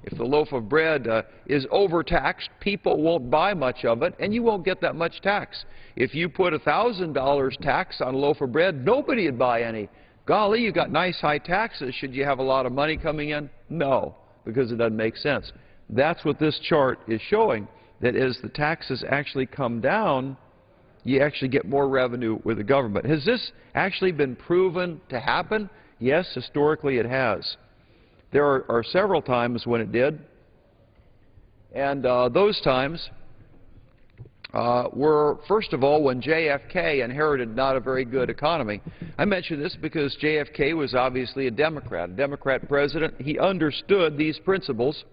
If the loaf of bread is overtaxed, people won't buy much of it, and you won't get that much tax. If you put $1,000 tax on a loaf of bread, nobody would buy any. Golly, you got nice high taxes. Should you have a lot of money coming in? No, because it doesn't make sense. That's what this chart is showing, that as the taxes actually come down, you actually get more revenue with the government. Has this actually been proven to happen? Yes, historically it has. There are several times when it did, and those times were, first of all, when JFK inherited not a very good economy. I mention this because JFK was obviously a Democrat president. He understood these principles,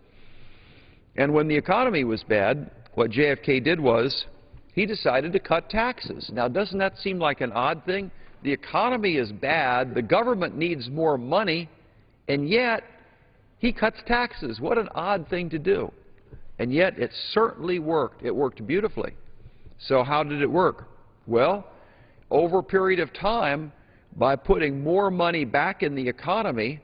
and when the economy was bad, what JFK did was he decided to cut taxes. Now, doesn't that seem like an odd thing? The economy is bad, the government needs more money, and yet he cuts taxes. What an odd thing to do. And yet it certainly worked. It worked beautifully. So how did it work? Well, over a period of time, by putting more money back in the economy,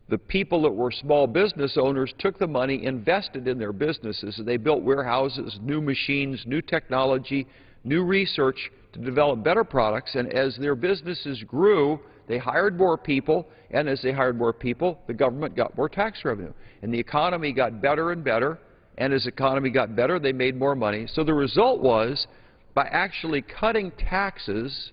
the people that were small business owners took the money, invested in their businesses. They built warehouses, new machines, new technology, new research to develop better products. And as their businesses grew, they hired more people, and as they hired more people, the government got more tax revenue. And the economy got better and better, and as the economy got better, they made more money. So the result was, by actually cutting taxes,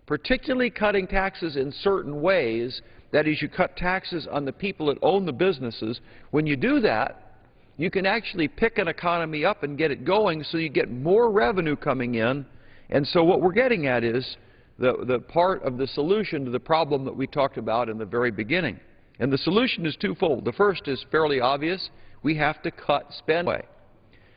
particularly cutting taxes in certain ways, that is, you cut taxes on the people that own the businesses, when you do that, you can actually pick an economy up and get it going so you get more revenue coming in. And so what we're getting at is the part of the solution to the problem that we talked about in the very beginning. And the solution is twofold. The first is fairly obvious. We have to cut spending.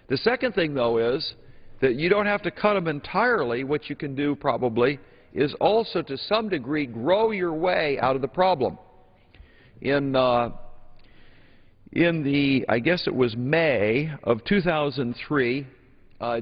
The second thing, though, is that you don't have to cut them entirely. What you can do probably is also to some degree grow your way out of the problem. In the, I guess it was May of 2003,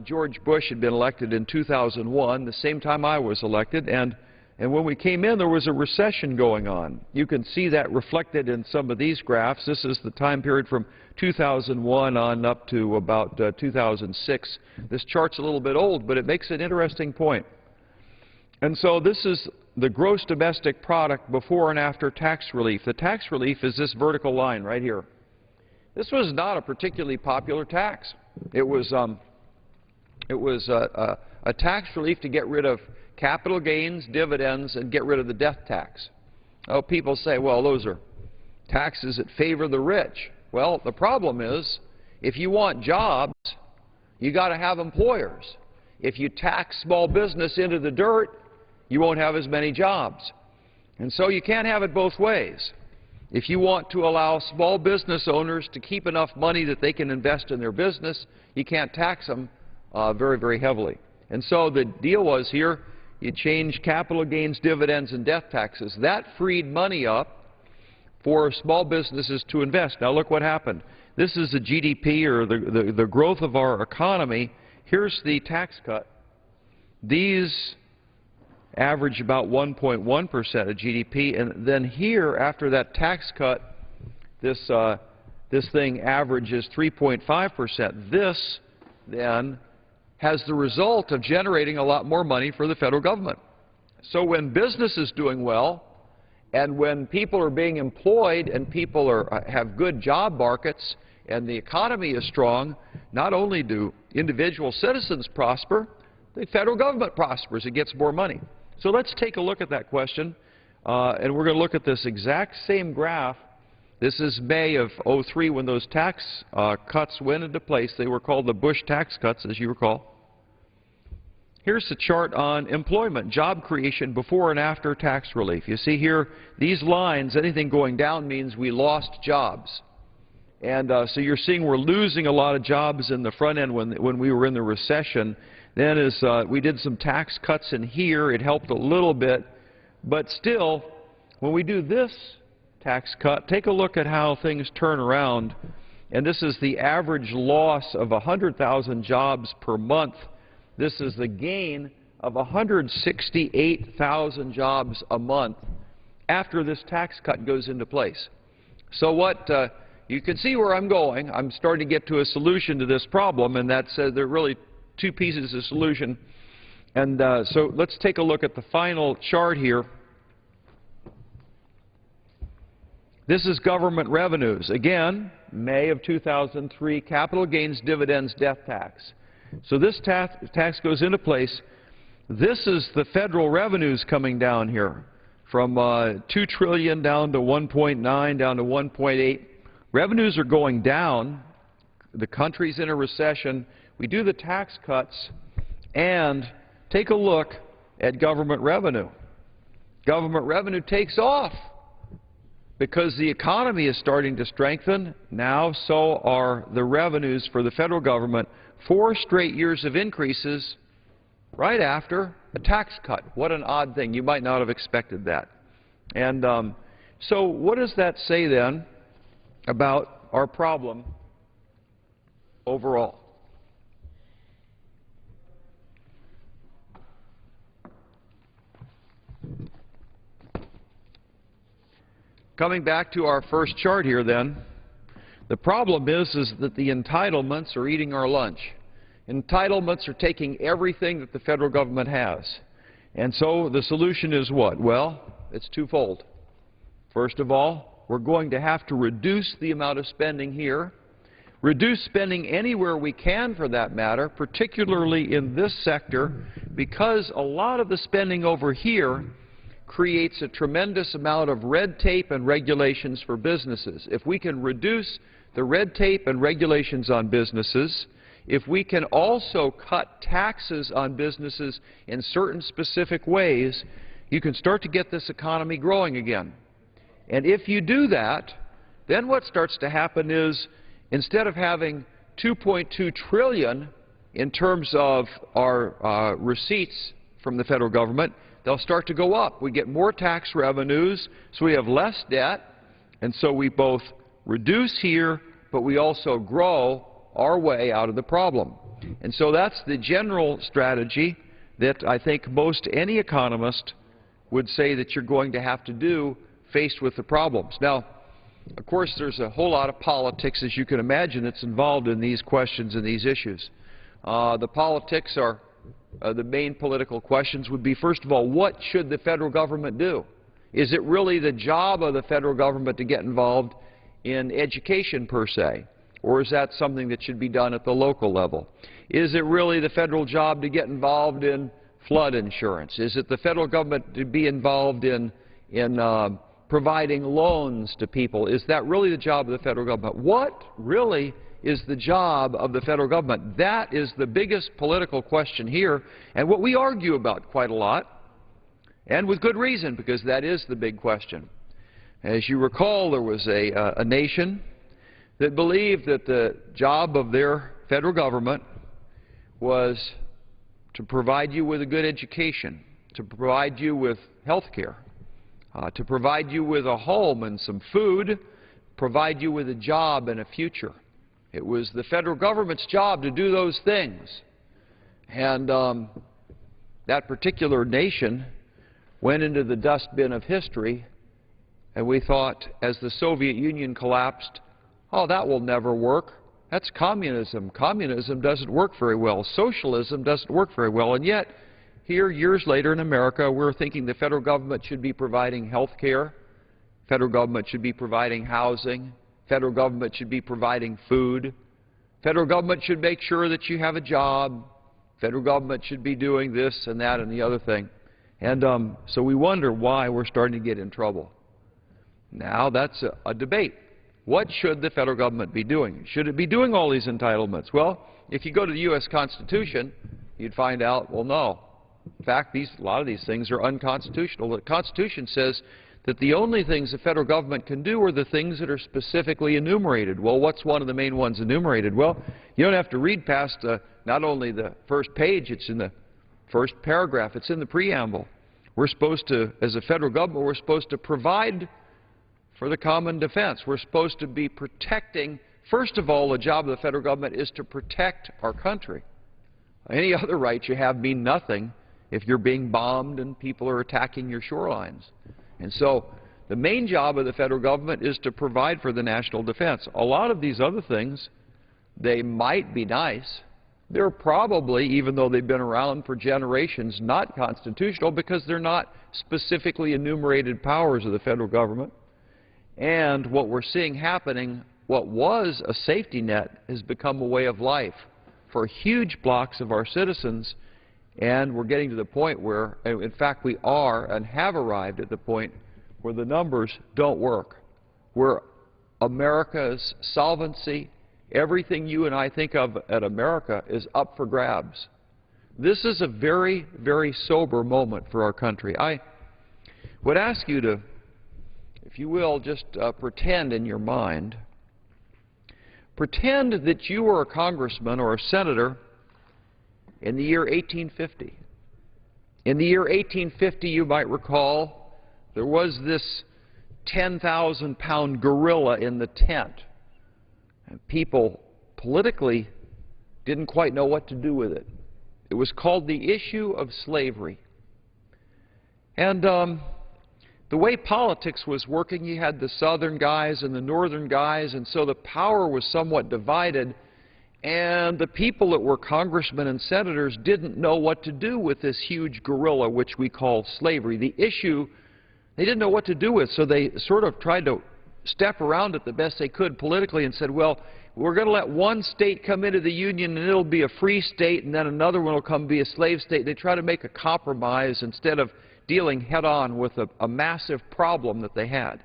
George Bush had been elected in 2001, the same time I was elected, and when we came in, there was a recession going on. You can see that reflected in some of these graphs. This is the time period from 2001 on up to about 2006. This chart's a little bit old, but it makes an interesting point. And so this is the gross domestic product before and after tax relief. The tax relief is this vertical line right here. This was not a particularly popular tax. It was a tax relief to get rid of capital gains, dividends, and get rid of the death tax. Oh, people say, well, those are taxes that favor the rich. Well, the problem is, if you want jobs, you got to have employers. If you tax small business into the dirt, you won't have as many jobs. And so you can't have it both ways. If you want to allow small business owners to keep enough money that they can invest in their business, you can't tax them very, very heavily. And so the deal was here, you change capital gains, dividends, and death taxes. That freed money up for small businesses to invest. Now look what happened. This is the GDP, or the growth of our economy. Here's the tax cut. These average about 1.1% of GDP, and then here, after that tax cut, this thing averages 3.5%. This, then, has the result of generating a lot more money for the federal government. So when business is doing well, and when people are being employed and people have good job markets and the economy is strong, not only do individual citizens prosper, the federal government prospers. It gets more money. So let's take a look at that question, and we're going to look at this exact same graph. This is May of '03 when those tax cuts went into place. They were called the Bush tax cuts, as you recall. Here's the chart on employment, job creation before and after tax relief. You see here, these lines, anything going down means we lost jobs. And so you're seeing we're losing a lot of jobs in the front end when we were in the recession. Then as we did some tax cuts in here, it helped a little bit. But still, when we do this tax cut, take a look at how things turn around. And this is the average loss of 100,000 jobs per month. This is the gain of 168,000 jobs a month after this tax cut goes into place. So what you can see where I'm going. I'm starting to get to a solution to this problem, and that's there are really two pieces of solution. And so let's take a look at the final chart here. This is government revenues. Again, May of 2003, capital gains, dividends, death tax. So this tax goes into place. This is the federal revenues coming down here from $2 trillion down to 1.9, down to 1.8. Revenues are going down. The country's in a recession. We do the tax cuts and take a look at government revenue. Government revenue takes off because the economy is starting to strengthen. Now so are the revenues for the federal government. 4 straight years of increases right after a tax cut. What an odd thing. You might not have expected that. And so what does that say then about our problem overall? Coming back to our first chart here then, the problem is that the entitlements are eating our lunch. Entitlements are taking everything that the federal government has. And so the solution is what? Well, it's twofold. First of all, we're going to have to reduce the amount of spending here, reduce spending anywhere we can for that matter, particularly in this sector, because a lot of the spending over here creates a tremendous amount of red tape and regulations for businesses. If we can reduce the red tape and regulations on businesses, if we can also cut taxes on businesses in certain specific ways, you can start to get this economy growing again. And if you do that, then what starts to happen is instead of having $2.2 trillion in terms of our receipts from the federal government, they'll start to go up. We get more tax revenues, so we have less debt, and so we both reduce here, but we also grow our way out of the problem. And so that's the general strategy that I think most any economist would say that you're going to have to do faced with the problems. Now, of course, there's a whole lot of politics, as you can imagine, that's involved in these questions and these issues. The politics are the main political questions would be, first of all, what should the federal government do? Is it really the job of the federal government to get involved in education per se? Or is that something that should be done at the local level? Is it really the federal job to get involved in flood insurance? Is it the federal government to be involved in providing loans to people? Is that really the job of the federal government? What really is the job of the federal government? That is the biggest political question here, and what we argue about quite a lot, and with good reason, because that is the big question. As you recall, there was a nation that believed that the job of their federal government was to provide you with a good education, to provide you with health care, to provide you with a home and some food, provide you with a job and a future. It was the federal government's job to do those things. And that particular nation went into the dustbin of history, and we thought, as the Soviet Union collapsed, oh, that will never work. That's communism. Communism doesn't work very well. Socialism doesn't work very well. And yet, here, years later in America, we're thinking the federal government should be providing health care, federal government should be providing housing, federal government should be providing food, federal government should make sure that you have a job, federal government should be doing this and that and the other thing. And so we wonder why we're starting to get in trouble. Now that's a debate. What should the federal government be doing? Should it be doing all these entitlements? Well, if you go to the U.S. Constitution, you'd find out, well, no. In fact, a lot of these things are unconstitutional. The Constitution says that the only things the federal government can do are the things that are specifically enumerated. Well, what's one of the main ones enumerated? Well, you don't have to read past not only the first page, it's in the first paragraph, it's in the preamble. We're supposed to, as a federal government, we're supposed to provide for the common defense. We're supposed to be protecting. First of all, the job of the federal government is to protect our country. Any other rights you have mean nothing if you're being bombed and people are attacking your shorelines. And so the main job of the federal government is to provide for the national defense. A lot of these other things, they might be nice. They're probably, even though they've been around for generations, not constitutional because they're not specifically enumerated powers of the federal government. And what we're seeing happening, what was a safety net, has become a way of life for huge blocks of our citizens. And we're getting to the point where, in fact, we are and have arrived at the point where the numbers don't work, where America's solvency, everything you and I think of at America, is up for grabs. This is a very, very sober moment for our country. I would ask you to, if you will, just pretend in your mind, pretend that you were a congressman or a senator in the year 1850. In the year 1850, you might recall, there was this 10,000-pound gorilla in the tent. And people politically didn't quite know what to do with it. It was called the issue of slavery. And the way politics was working, you had the southern guys and the northern guys, and so the power was somewhat divided. And the people that were congressmen and senators didn't know what to do with this huge gorilla, which we call slavery. The issue, they didn't know what to do with, so they sort of tried to step around it the best they could politically and said, well, we're going to let one state come into the Union and it'll be a free state, and then another one will come be a slave state. They try to make a compromise instead of dealing head-on with a massive problem that they had.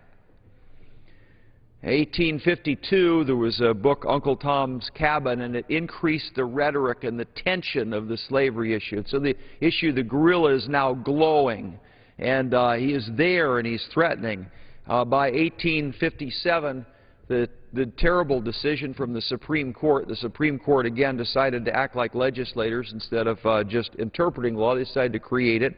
In 1852, there was a book, Uncle Tom's Cabin, and it increased the rhetoric and the tension of the slavery issue. And so the issue, the gorilla is now glowing, and he is there and he's threatening. By 1857, the terrible decision from the Supreme Court again decided to act like legislators instead of just interpreting law. They decided to create it.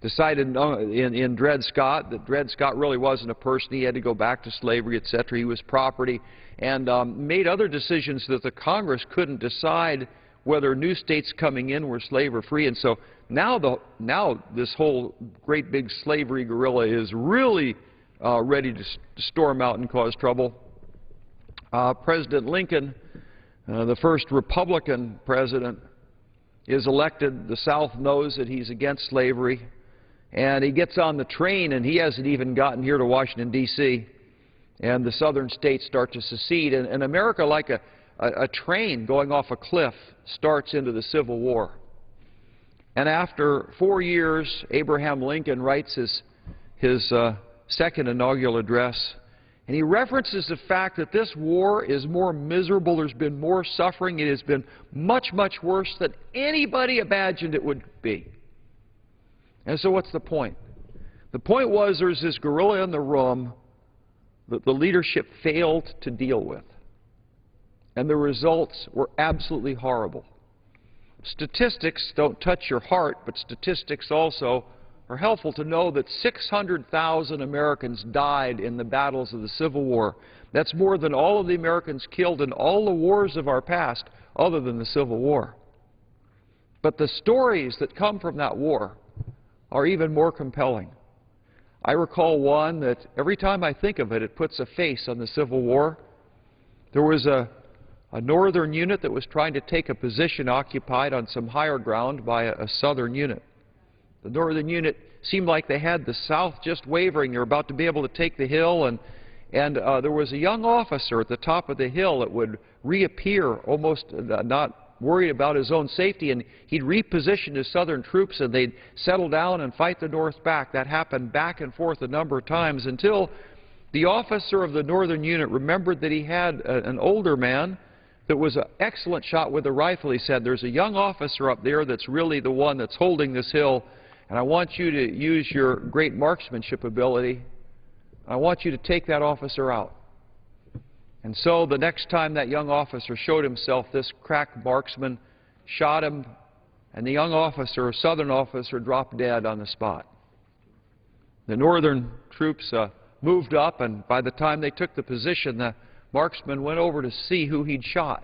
Decided in Dred Scott that Dred Scott really wasn't a person. He had to go back to slavery, etc. He was property, and made other decisions that the Congress couldn't decide whether new states coming in were slave or free. And so now this whole great big slavery gorilla is really ready to storm out and cause trouble. President Lincoln, the first Republican president, is elected. The South knows that he's against slavery. And he gets on the train, and he hasn't even gotten here to Washington, D.C., and the southern states start to secede. And America, like a train going off a cliff, starts into the Civil War. And after 4 years, Abraham Lincoln writes his second inaugural address, and he references the fact that this war is more miserable, there's been more suffering, it has been much, much worse than anybody imagined it would be. And so what's the point? The point was there's this gorilla in the room that the leadership failed to deal with. And the results were absolutely horrible. Statistics don't touch your heart, but statistics also are helpful to know that 600,000 Americans died in the battles of the Civil War. That's more than all of the Americans killed in all the wars of our past other than the Civil War. But the stories that come from that war are even more compelling. I recall one that every time I think of it, it puts a face on the Civil War. There was a northern unit that was trying to take a position occupied on some higher ground by a southern unit. The Northern unit seemed like they had the South just wavering. They were about to be able to take the hill, and there was a young officer at the top of the hill that would reappear, almost not worried about his own safety, and he'd reposition his Southern troops, and they'd settle down and fight the North back. That happened back and forth a number of times until the officer of the Northern unit remembered that he had an older man that was an excellent shot with a rifle. He said, "There's a young officer up there that's really the one that's holding this hill, and I want you to use your great marksmanship ability. I want you to take that officer out." And so the next time that young officer showed himself, this crack marksman shot him, and the young officer, a Southern officer, dropped dead on the spot. The Northern troops moved up, and by the time they took the position, the marksman went over to see who he'd shot.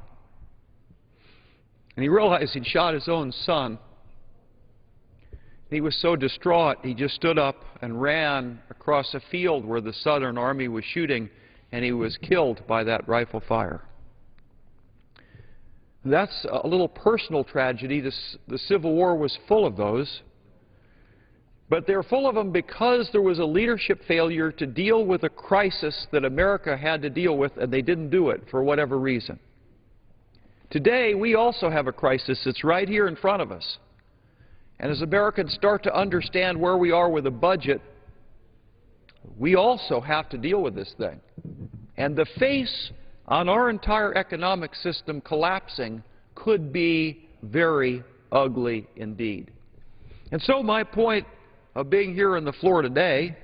And he realized he'd shot his own son. He was so distraught, he just stood up and ran across a field where the Southern Army was shooting, and he was killed by that rifle fire. That's a little personal tragedy. The Civil War was full of those. But they're full of them because there was a leadership failure to deal with a crisis that America had to deal with, and they didn't do it for whatever reason. Today, we also have a crisis that's right here in front of us. And as Americans start to understand where we are with the budget, we also have to deal with this thing. And the face on our entire economic system collapsing could be very ugly indeed. And so my point of being here on the floor today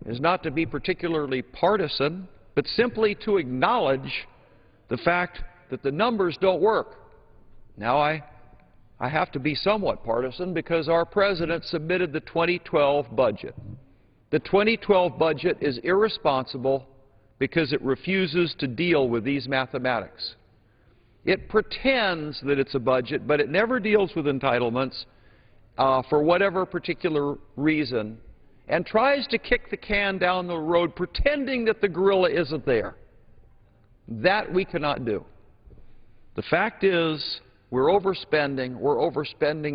is not to be particularly partisan, but simply to acknowledge the fact that the numbers don't work. Now, I have to be somewhat partisan because our President submitted the 2012 budget. The 2012 budget is irresponsible because it refuses to deal with these mathematics. It pretends that it's a budget, but it never deals with entitlements for whatever particular reason, and tries to kick the can down the road pretending that the gorilla isn't there. That we cannot do. The fact is, we're overspending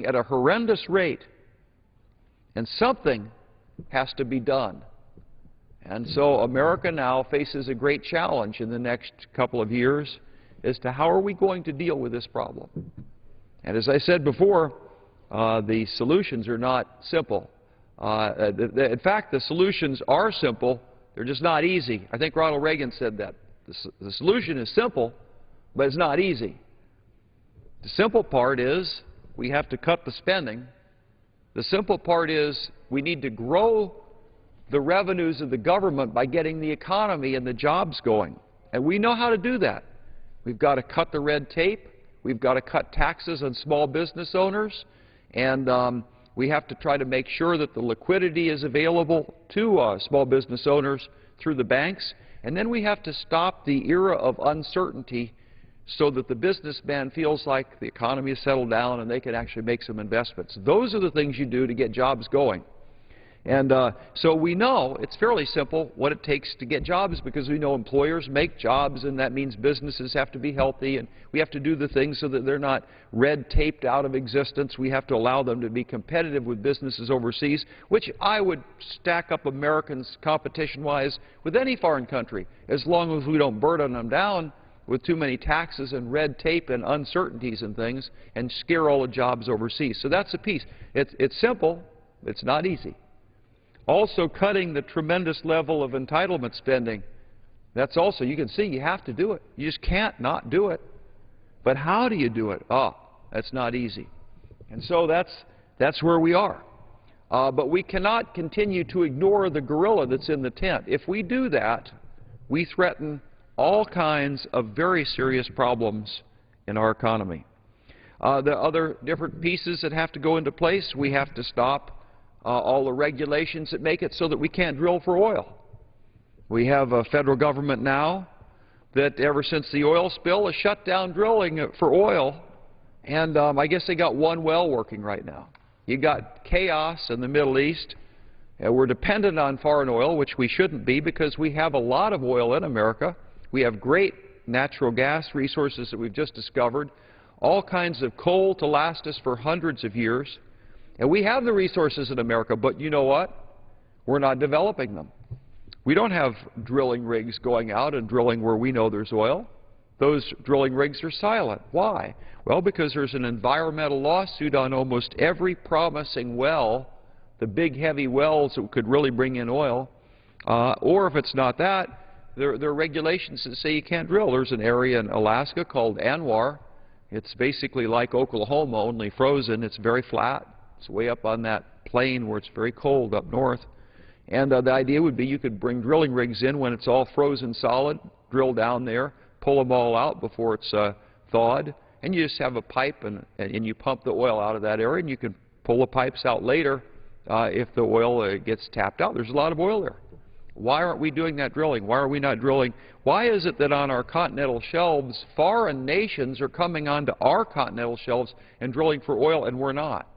at a horrendous rate, and something has to be done. And so America now faces a great challenge in the next couple of years as to how are we going to deal with this problem. And as I said before, the solutions are not simple. In fact, the solutions are simple. They're just not easy. I think Ronald Reagan said that. The solution is simple, but it's not easy. The simple part is we have to cut the spending. The simple part is we need to grow the revenues of the government by getting the economy and the jobs going. And we know how to do that. We've got to cut the red tape. We've got to cut taxes on small business owners. And we have to try to make sure that the liquidity is available to small business owners through the banks. And then we have to stop the era of uncertainty so that the businessman feels like the economy has settled down and they can actually make some investments. Those are the things you do to get jobs going. And so we know it's fairly simple what it takes to get jobs, because we know employers make jobs, and that means businesses have to be healthy, and we have to do the things so that they're not red taped out of existence. We have to allow them to be competitive with businesses overseas, which I would stack up Americans competition-wise with any foreign country, as long as we don't burden them down with too many taxes and red tape and uncertainties and things and scare all the jobs overseas. So that's a piece. It's simple. It's not easy. Also, cutting the tremendous level of entitlement spending. That's also, you can see, you have to do it. You just can't not do it. But how do you do it? That's not easy. And so that's where we are. But we cannot continue to ignore the gorilla that's in the tent. If we do that, we threaten all kinds of very serious problems in our economy. The other different pieces that have to go into place, we have to stop all the regulations that make it so that we can't drill for oil. We have a federal government now that ever since the oil spill has shut down drilling for oil, and I guess they got one well working right now. You got chaos in the Middle East. We're dependent on foreign oil, which we shouldn't be, because we have a lot of oil in America. We have great natural gas resources that we've just discovered, all kinds of coal to last us for hundreds of years. And we have the resources in America, but you know what? We're not developing them. We don't have drilling rigs going out and drilling where we know there's oil. Those drilling rigs are silent. Why? Well, because there's an environmental lawsuit on almost every promising well, the big heavy wells that could really bring in oil, or if it's not that, there are regulations that say you can't drill. There's an area in Alaska called Anwar. It's basically like Oklahoma, only frozen. It's very flat. It's way up on that plain where it's very cold up north. And the idea would be you could bring drilling rigs in when it's all frozen solid, drill down there, pull them all out before it's thawed, and you just have a pipe and you pump the oil out of that area, and you can pull the pipes out later if the oil gets tapped out. There's a lot of oil there. Why aren't we doing that drilling? Why are we not drilling? Why is it that on our continental shelves, foreign nations are coming onto our continental shelves and drilling for oil and we're not?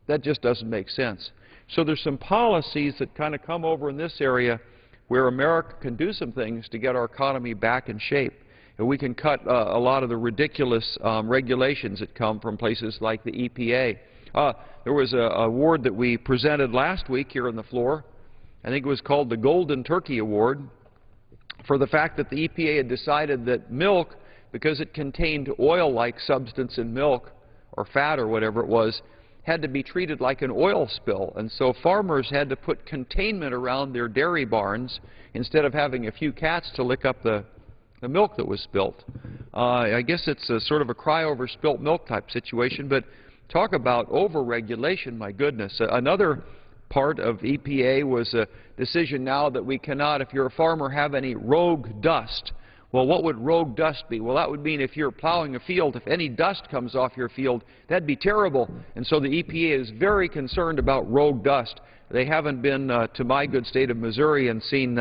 That just doesn't make sense. So there's some policies that kind of come over in this area where America can do some things to get our economy back in shape. And we can cut a lot of the ridiculous regulations that come from places like the EPA. There was an award that we presented last week here on the floor. I think it was called the Golden Turkey Award, for the fact that the EPA had decided that milk, because it contained oil-like substance in milk, or fat or whatever it was, had to be treated like an oil spill. And so farmers had to put containment around their dairy barns instead of having a few cats to lick up the milk that was spilt. I guess it's a sort of a cry over spilt milk type situation, but talk about over-regulation, my goodness. Another part of EPA was a decision now that we cannot, if you're a farmer, have any rogue dust. Well, what would rogue dust be? Well, that would mean if you're plowing a field, if any dust comes off your field, that'd be terrible. And so the EPA is very concerned about rogue dust. They haven't been to my good state of Missouri and seen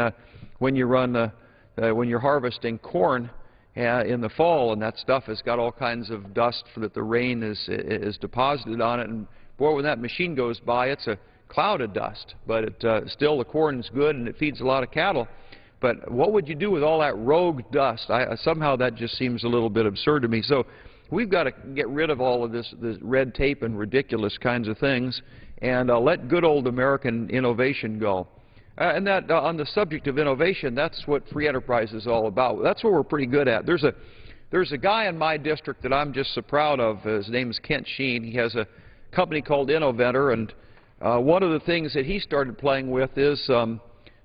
when you're harvesting corn in the fall, and that stuff has got all kinds of dust that the rain is deposited on it. And boy, when that machine goes by, it's a cloud of dust. But still, the corn is good and it feeds a lot of cattle. But what would you do with all that rogue dust? Somehow that just seems a little bit absurd to me. So we've got to get rid of all of this red tape and ridiculous kinds of things and let good old American innovation go. And that on the subject of innovation, that's what free enterprise is all about. That's what we're pretty good at. There's a guy in my district that I'm just so proud of. His name is Kent Sheen. He has a company called Innoventor, and one of the things that he started playing with is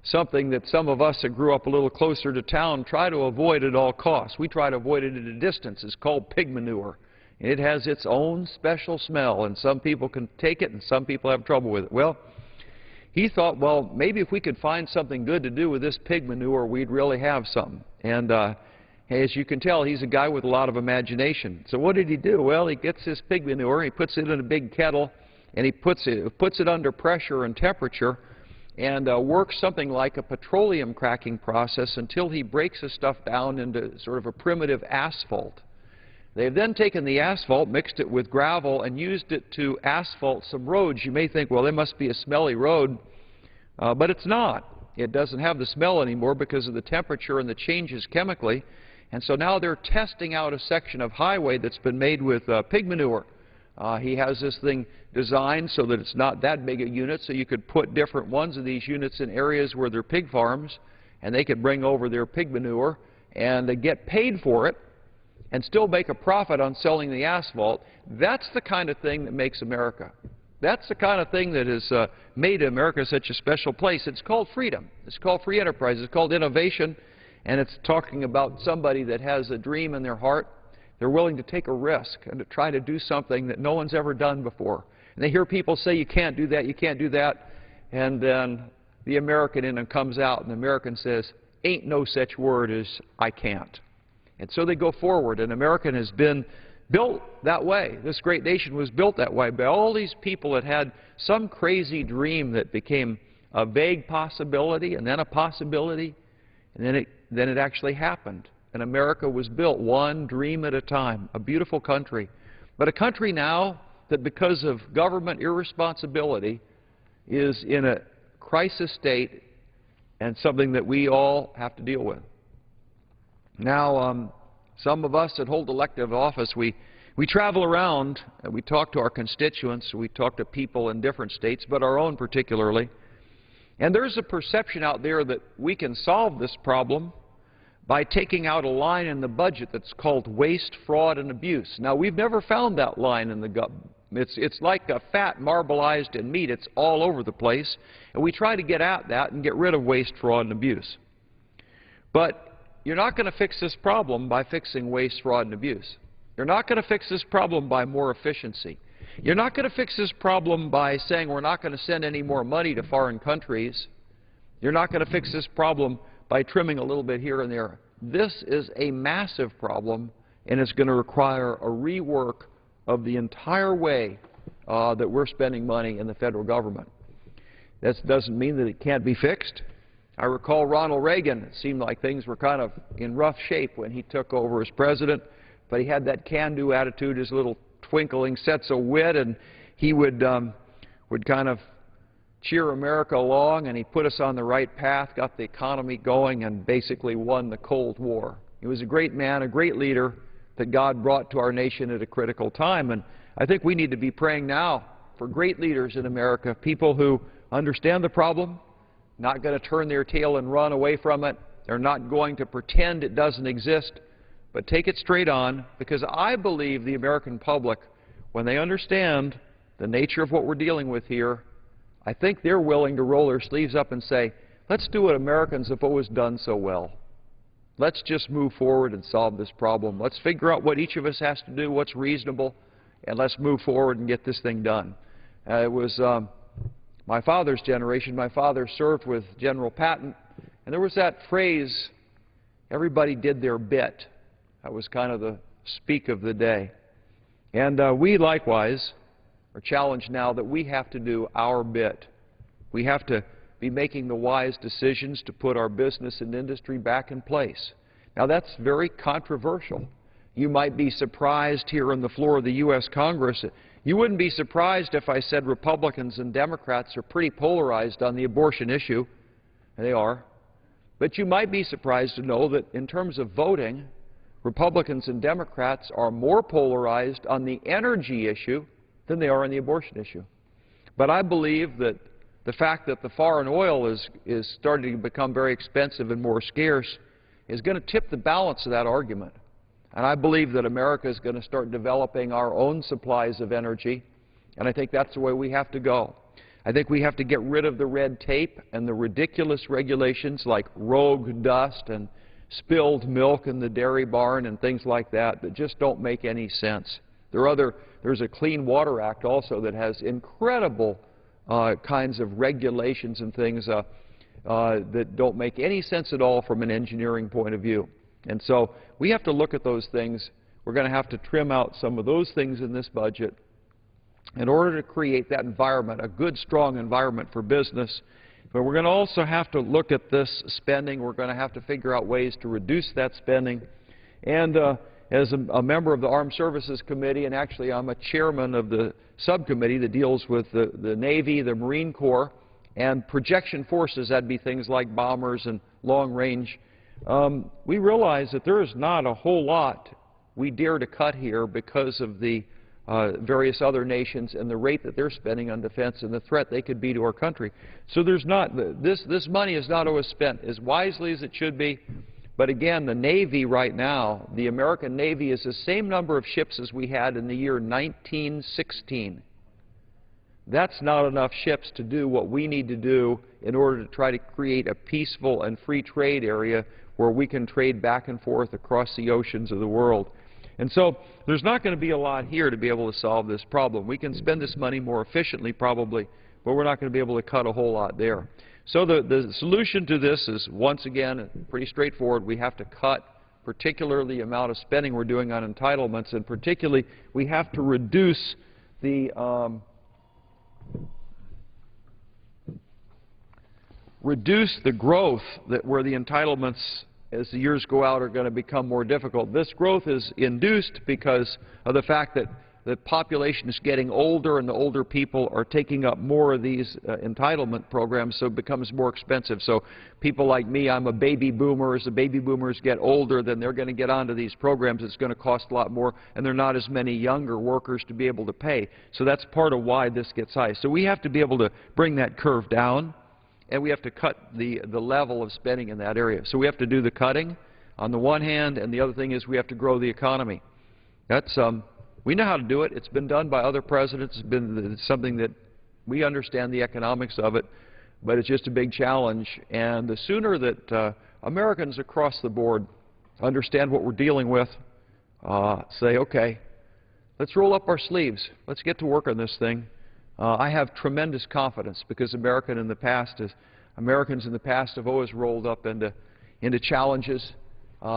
something that some of us that grew up a little closer to town try to avoid at all costs. We try to avoid it at a distance. It's called pig manure. And it has its own special smell, and some people can take it and some people have trouble with it. Well, he thought, well, maybe if we could find something good to do with this pig manure, we'd really have something. And as you can tell, he's a guy with a lot of imagination. So what did he do? Well, he gets this pig manure, he puts it in a big kettle, and he puts it under pressure and temperature, and works something like a petroleum cracking process until he breaks the stuff down into sort of a primitive asphalt. They've then taken the asphalt, mixed it with gravel, and used it to asphalt some roads. You may think, well, there must be a smelly road, but it's not. It doesn't have the smell anymore because of the temperature and the changes chemically. And so now they're testing out a section of highway that's been made with pig manure. He has this thing designed so that it's not that big a unit, so you could put different ones of these units in areas where there are pig farms, and they could bring over their pig manure and they get paid for it and still make a profit on selling the asphalt. That's the kind of thing that makes America. That's the kind of thing that has made America such a special place. It's called freedom. It's called free enterprise. It's called innovation, and it's talking about somebody that has a dream in their heart. They're willing to take a risk and to try to do something that no one's ever done before. And they hear people say, you can't do that, you can't do that, and then the American in them comes out, and the American says, ain't no such word as I can't. And so they go forward, and America has been built that way. This great nation was built that way by all these people that had some crazy dream that became a vague possibility, and then a possibility, and then it actually happened. And America was built one dream at a time, a beautiful country. But a country now that because of government irresponsibility is in a crisis state and something that we all have to deal with. Now, some of us that hold elective office, we We travel around and we talk to our constituents, we talk to people in different states, but our own particularly. And there's a perception out there that we can solve this problem by taking out a line in the budget that's called waste, fraud, and abuse. Now, we've never found that line in the government. It's like a fat marbleized in meat. It's all over the place. And we try to get at that and get rid of waste, fraud, and abuse. But you're not going to fix this problem by fixing waste, fraud, and abuse. You're not going to fix this problem by more efficiency. You're not going to fix this problem by saying we're not going to send any more money to foreign countries. You're not going to fix this problem by trimming a little bit here and there. This is a massive problem, and it's going to require a rework of the entire way that we're spending money in the federal government. That doesn't mean that it can't be fixed. I recall Ronald Reagan. It seemed like things were kind of in rough shape when he took over as president, but he had that can-do attitude, his little twinkling sets of wit, and he would kind of cheer America along, and he put us on the right path, got the economy going, and basically won the Cold War. He was a great man, a great leader that God brought to our nation at a critical time. And I think we need to be praying now for great leaders in America, people who understand the problem, not going to turn their tail and run away from it. They're not going to pretend it doesn't exist, but take it straight on, because I believe the American public, when they understand the nature of what we're dealing with here, I think they're willing to roll their sleeves up and say, let's do what Americans have always done so well. Let's just move forward and solve this problem. Let's figure out what each of us has to do, what's reasonable, and let's move forward and get this thing done. It was my father's generation. My father served with General Patton, and there was that phrase, everybody did their bit. That was kind of the speak of the day. And we likewise are challenged now that we have to do our bit. We have to be making the wise decisions to put our business and industry back in place. Now, that's very controversial. You might be surprised here on the floor of the U.S. Congress. You wouldn't be surprised if I said Republicans and Democrats are pretty polarized on the abortion issue. They are. But you might be surprised to know that in terms of voting, Republicans and Democrats are more polarized on the energy issue than they are on the abortion issue. But I believe that the fact that the foreign oil is starting to become very expensive and more scarce is going to tip the balance of that argument. And I believe that America is going to start developing our own supplies of energy, and I think that's the way we have to go. I think we have to get rid of the red tape and the ridiculous regulations like rogue dust and spilled milk in the dairy barn and things like that that just don't make any sense. There's a Clean Water Act also that has incredible kinds of regulations and things that don't make any sense at all from an engineering point of view. And so we have to look at those things. We're going to have to trim out some of those things in this budget in order to create that environment, a good, strong environment for business. But we're going to also have to look at this spending. We're going to have to figure out ways to reduce that spending. And as a member of the Armed Services Committee, and actually I'm a chairman of the subcommittee that deals with the Navy, the Marine Corps, and projection forces, that'd be things like bombers and long range, we realize that there is not a whole lot we dare to cut here because of the various other nations and the rate that they're spending on defense and the threat they could be to our country. So there's not, this money is not always spent as wisely as it should be. But again, the Navy right now, the American Navy is the same number of ships as we had in the year 1916. That's not enough ships to do what we need to do in order to try to create a peaceful and free trade area where we can trade back and forth across the oceans of the world. And so there's not going to be a lot here to be able to solve this problem. We can spend this money more efficiently probably, but we're not going to be able to cut a whole lot there. So the solution to this is, once again, pretty straightforward. We have to cut particularly the amount of spending we're doing on entitlements, and particularly we have to reduce the growth where the entitlements, as the years go out, are going to become more difficult. This growth is induced because of the fact that the population is getting older and the older people are taking up more of these entitlement programs, so it becomes more expensive. So people like me, I'm a baby boomer. As the baby boomers get older, then they're going to get onto these programs. It's going to cost a lot more, and there are not as many younger workers to be able to pay. So that's part of why this gets high. So we have to be able to bring that curve down, and we have to cut the level of spending in that area. So we have to do the cutting on the one hand, and the other thing is we have to grow the economy. That's we know how to do it. It's been done by other presidents. It's something that we understand the economics of it, but it's just a big challenge. And the sooner that Americans across the board understand what we're dealing with, say, okay, let's roll up our sleeves. Let's get to work on this thing. I have tremendous confidence because Americans in the past have always rolled up into challenges.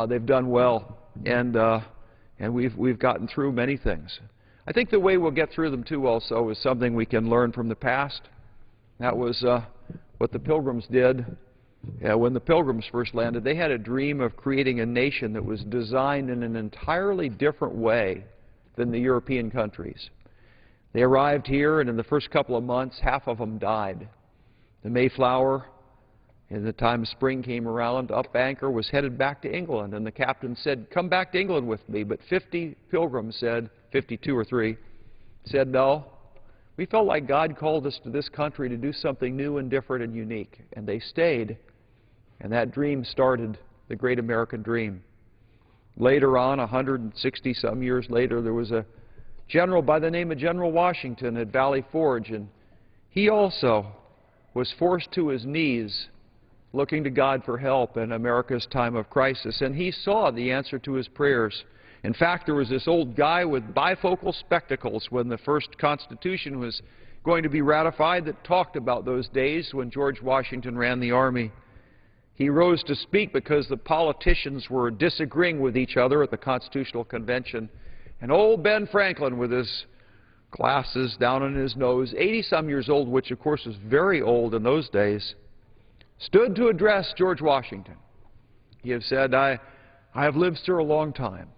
They've done well, and we've gotten through many things. I think the way we'll get through them, too, also, is something we can learn from the past. That was what the Pilgrims did. When the Pilgrims first landed, they had a dream of creating a nation that was designed in an entirely different way than the European countries. They arrived here, and in the first couple of months, half of them died. The Mayflower, in the time spring came around, up anchor, was headed back to England, and the captain said, "Come back to England with me." But 50 pilgrims said, 52 or 3, said, "No, we felt like God called us to this country to do something new and different and unique." And they stayed, and that dream started the great American dream. Later on, 160-some years later, there was a general by the name of General Washington at Valley Forge, and he also was forced to his knees looking to God for help in America's time of crisis, and he saw the answer to his prayers. In fact, there was this old guy with bifocal spectacles when the first Constitution was going to be ratified that talked about those days when George Washington ran the Army. He rose to speak because the politicians were disagreeing with each other at the Constitutional Convention, and old Ben Franklin, with his glasses down on his nose, 80-some years old, which of course was very old in those days, stood to address George Washington. He had said, I have lived, sir, a long time,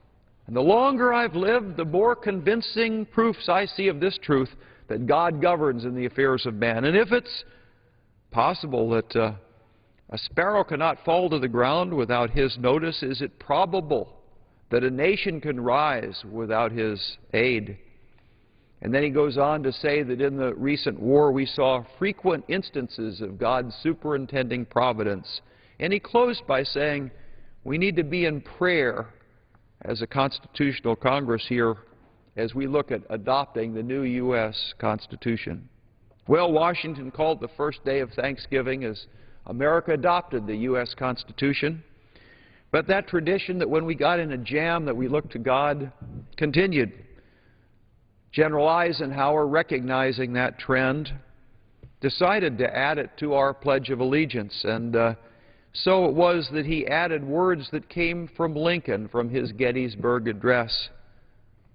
and the longer I've lived, the more convincing proofs I see of this truth, that God governs in the affairs of man. And if it's possible that a sparrow cannot fall to the ground without his notice, is it probable that a nation can rise without his aid? And then he goes on to say that in the recent war we saw frequent instances of God's superintending providence. And he closed by saying we need to be in prayer as a constitutional Congress here as we look at adopting the new U.S. Constitution. Well, Washington called the first day of Thanksgiving as America adopted the U.S. Constitution. But that tradition that when we got in a jam that we looked to God continued. General Eisenhower, recognizing that trend, decided to add it to our Pledge of Allegiance. And so it was that he added words that came from Lincoln, from his Gettysburg Address,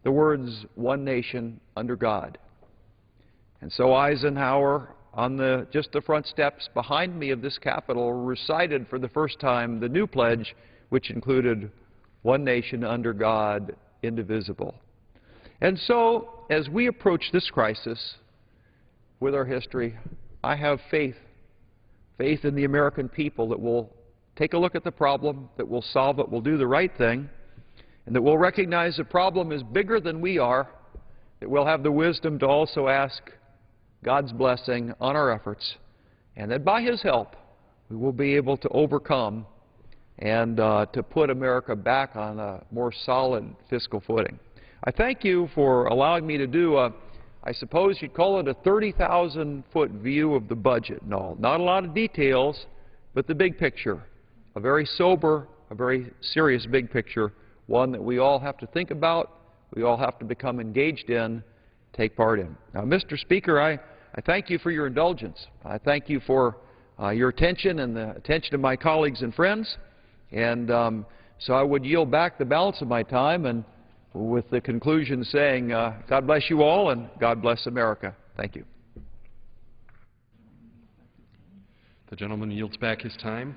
the words, "One nation under God." And so Eisenhower, on just the front steps behind me of this Capitol, recited for the first time the new pledge, which included one nation under God, indivisible. And so, as we approach this crisis with our history, I have faith in the American people that will take a look at the problem, that will solve it, will do the right thing, and that will recognize the problem is bigger than we are, that we'll have the wisdom to also ask God's blessing on our efforts, and that by His help we will be able to overcome and to put America back on a more solid fiscal footing. I thank you for allowing me to do I suppose you'd call it a 30,000-foot view of the budget and all. Not a lot of details, but the big picture. A very sober, a very serious big picture, one that we all have to think about, we all have to become engaged in, take part in. Now, Mr. Speaker, I thank you for your indulgence. I thank you for your attention and the attention of my colleagues and friends. And so I would yield back the balance of my time, and with the conclusion saying, God bless you all and God bless America. Thank you. The gentleman yields back his time.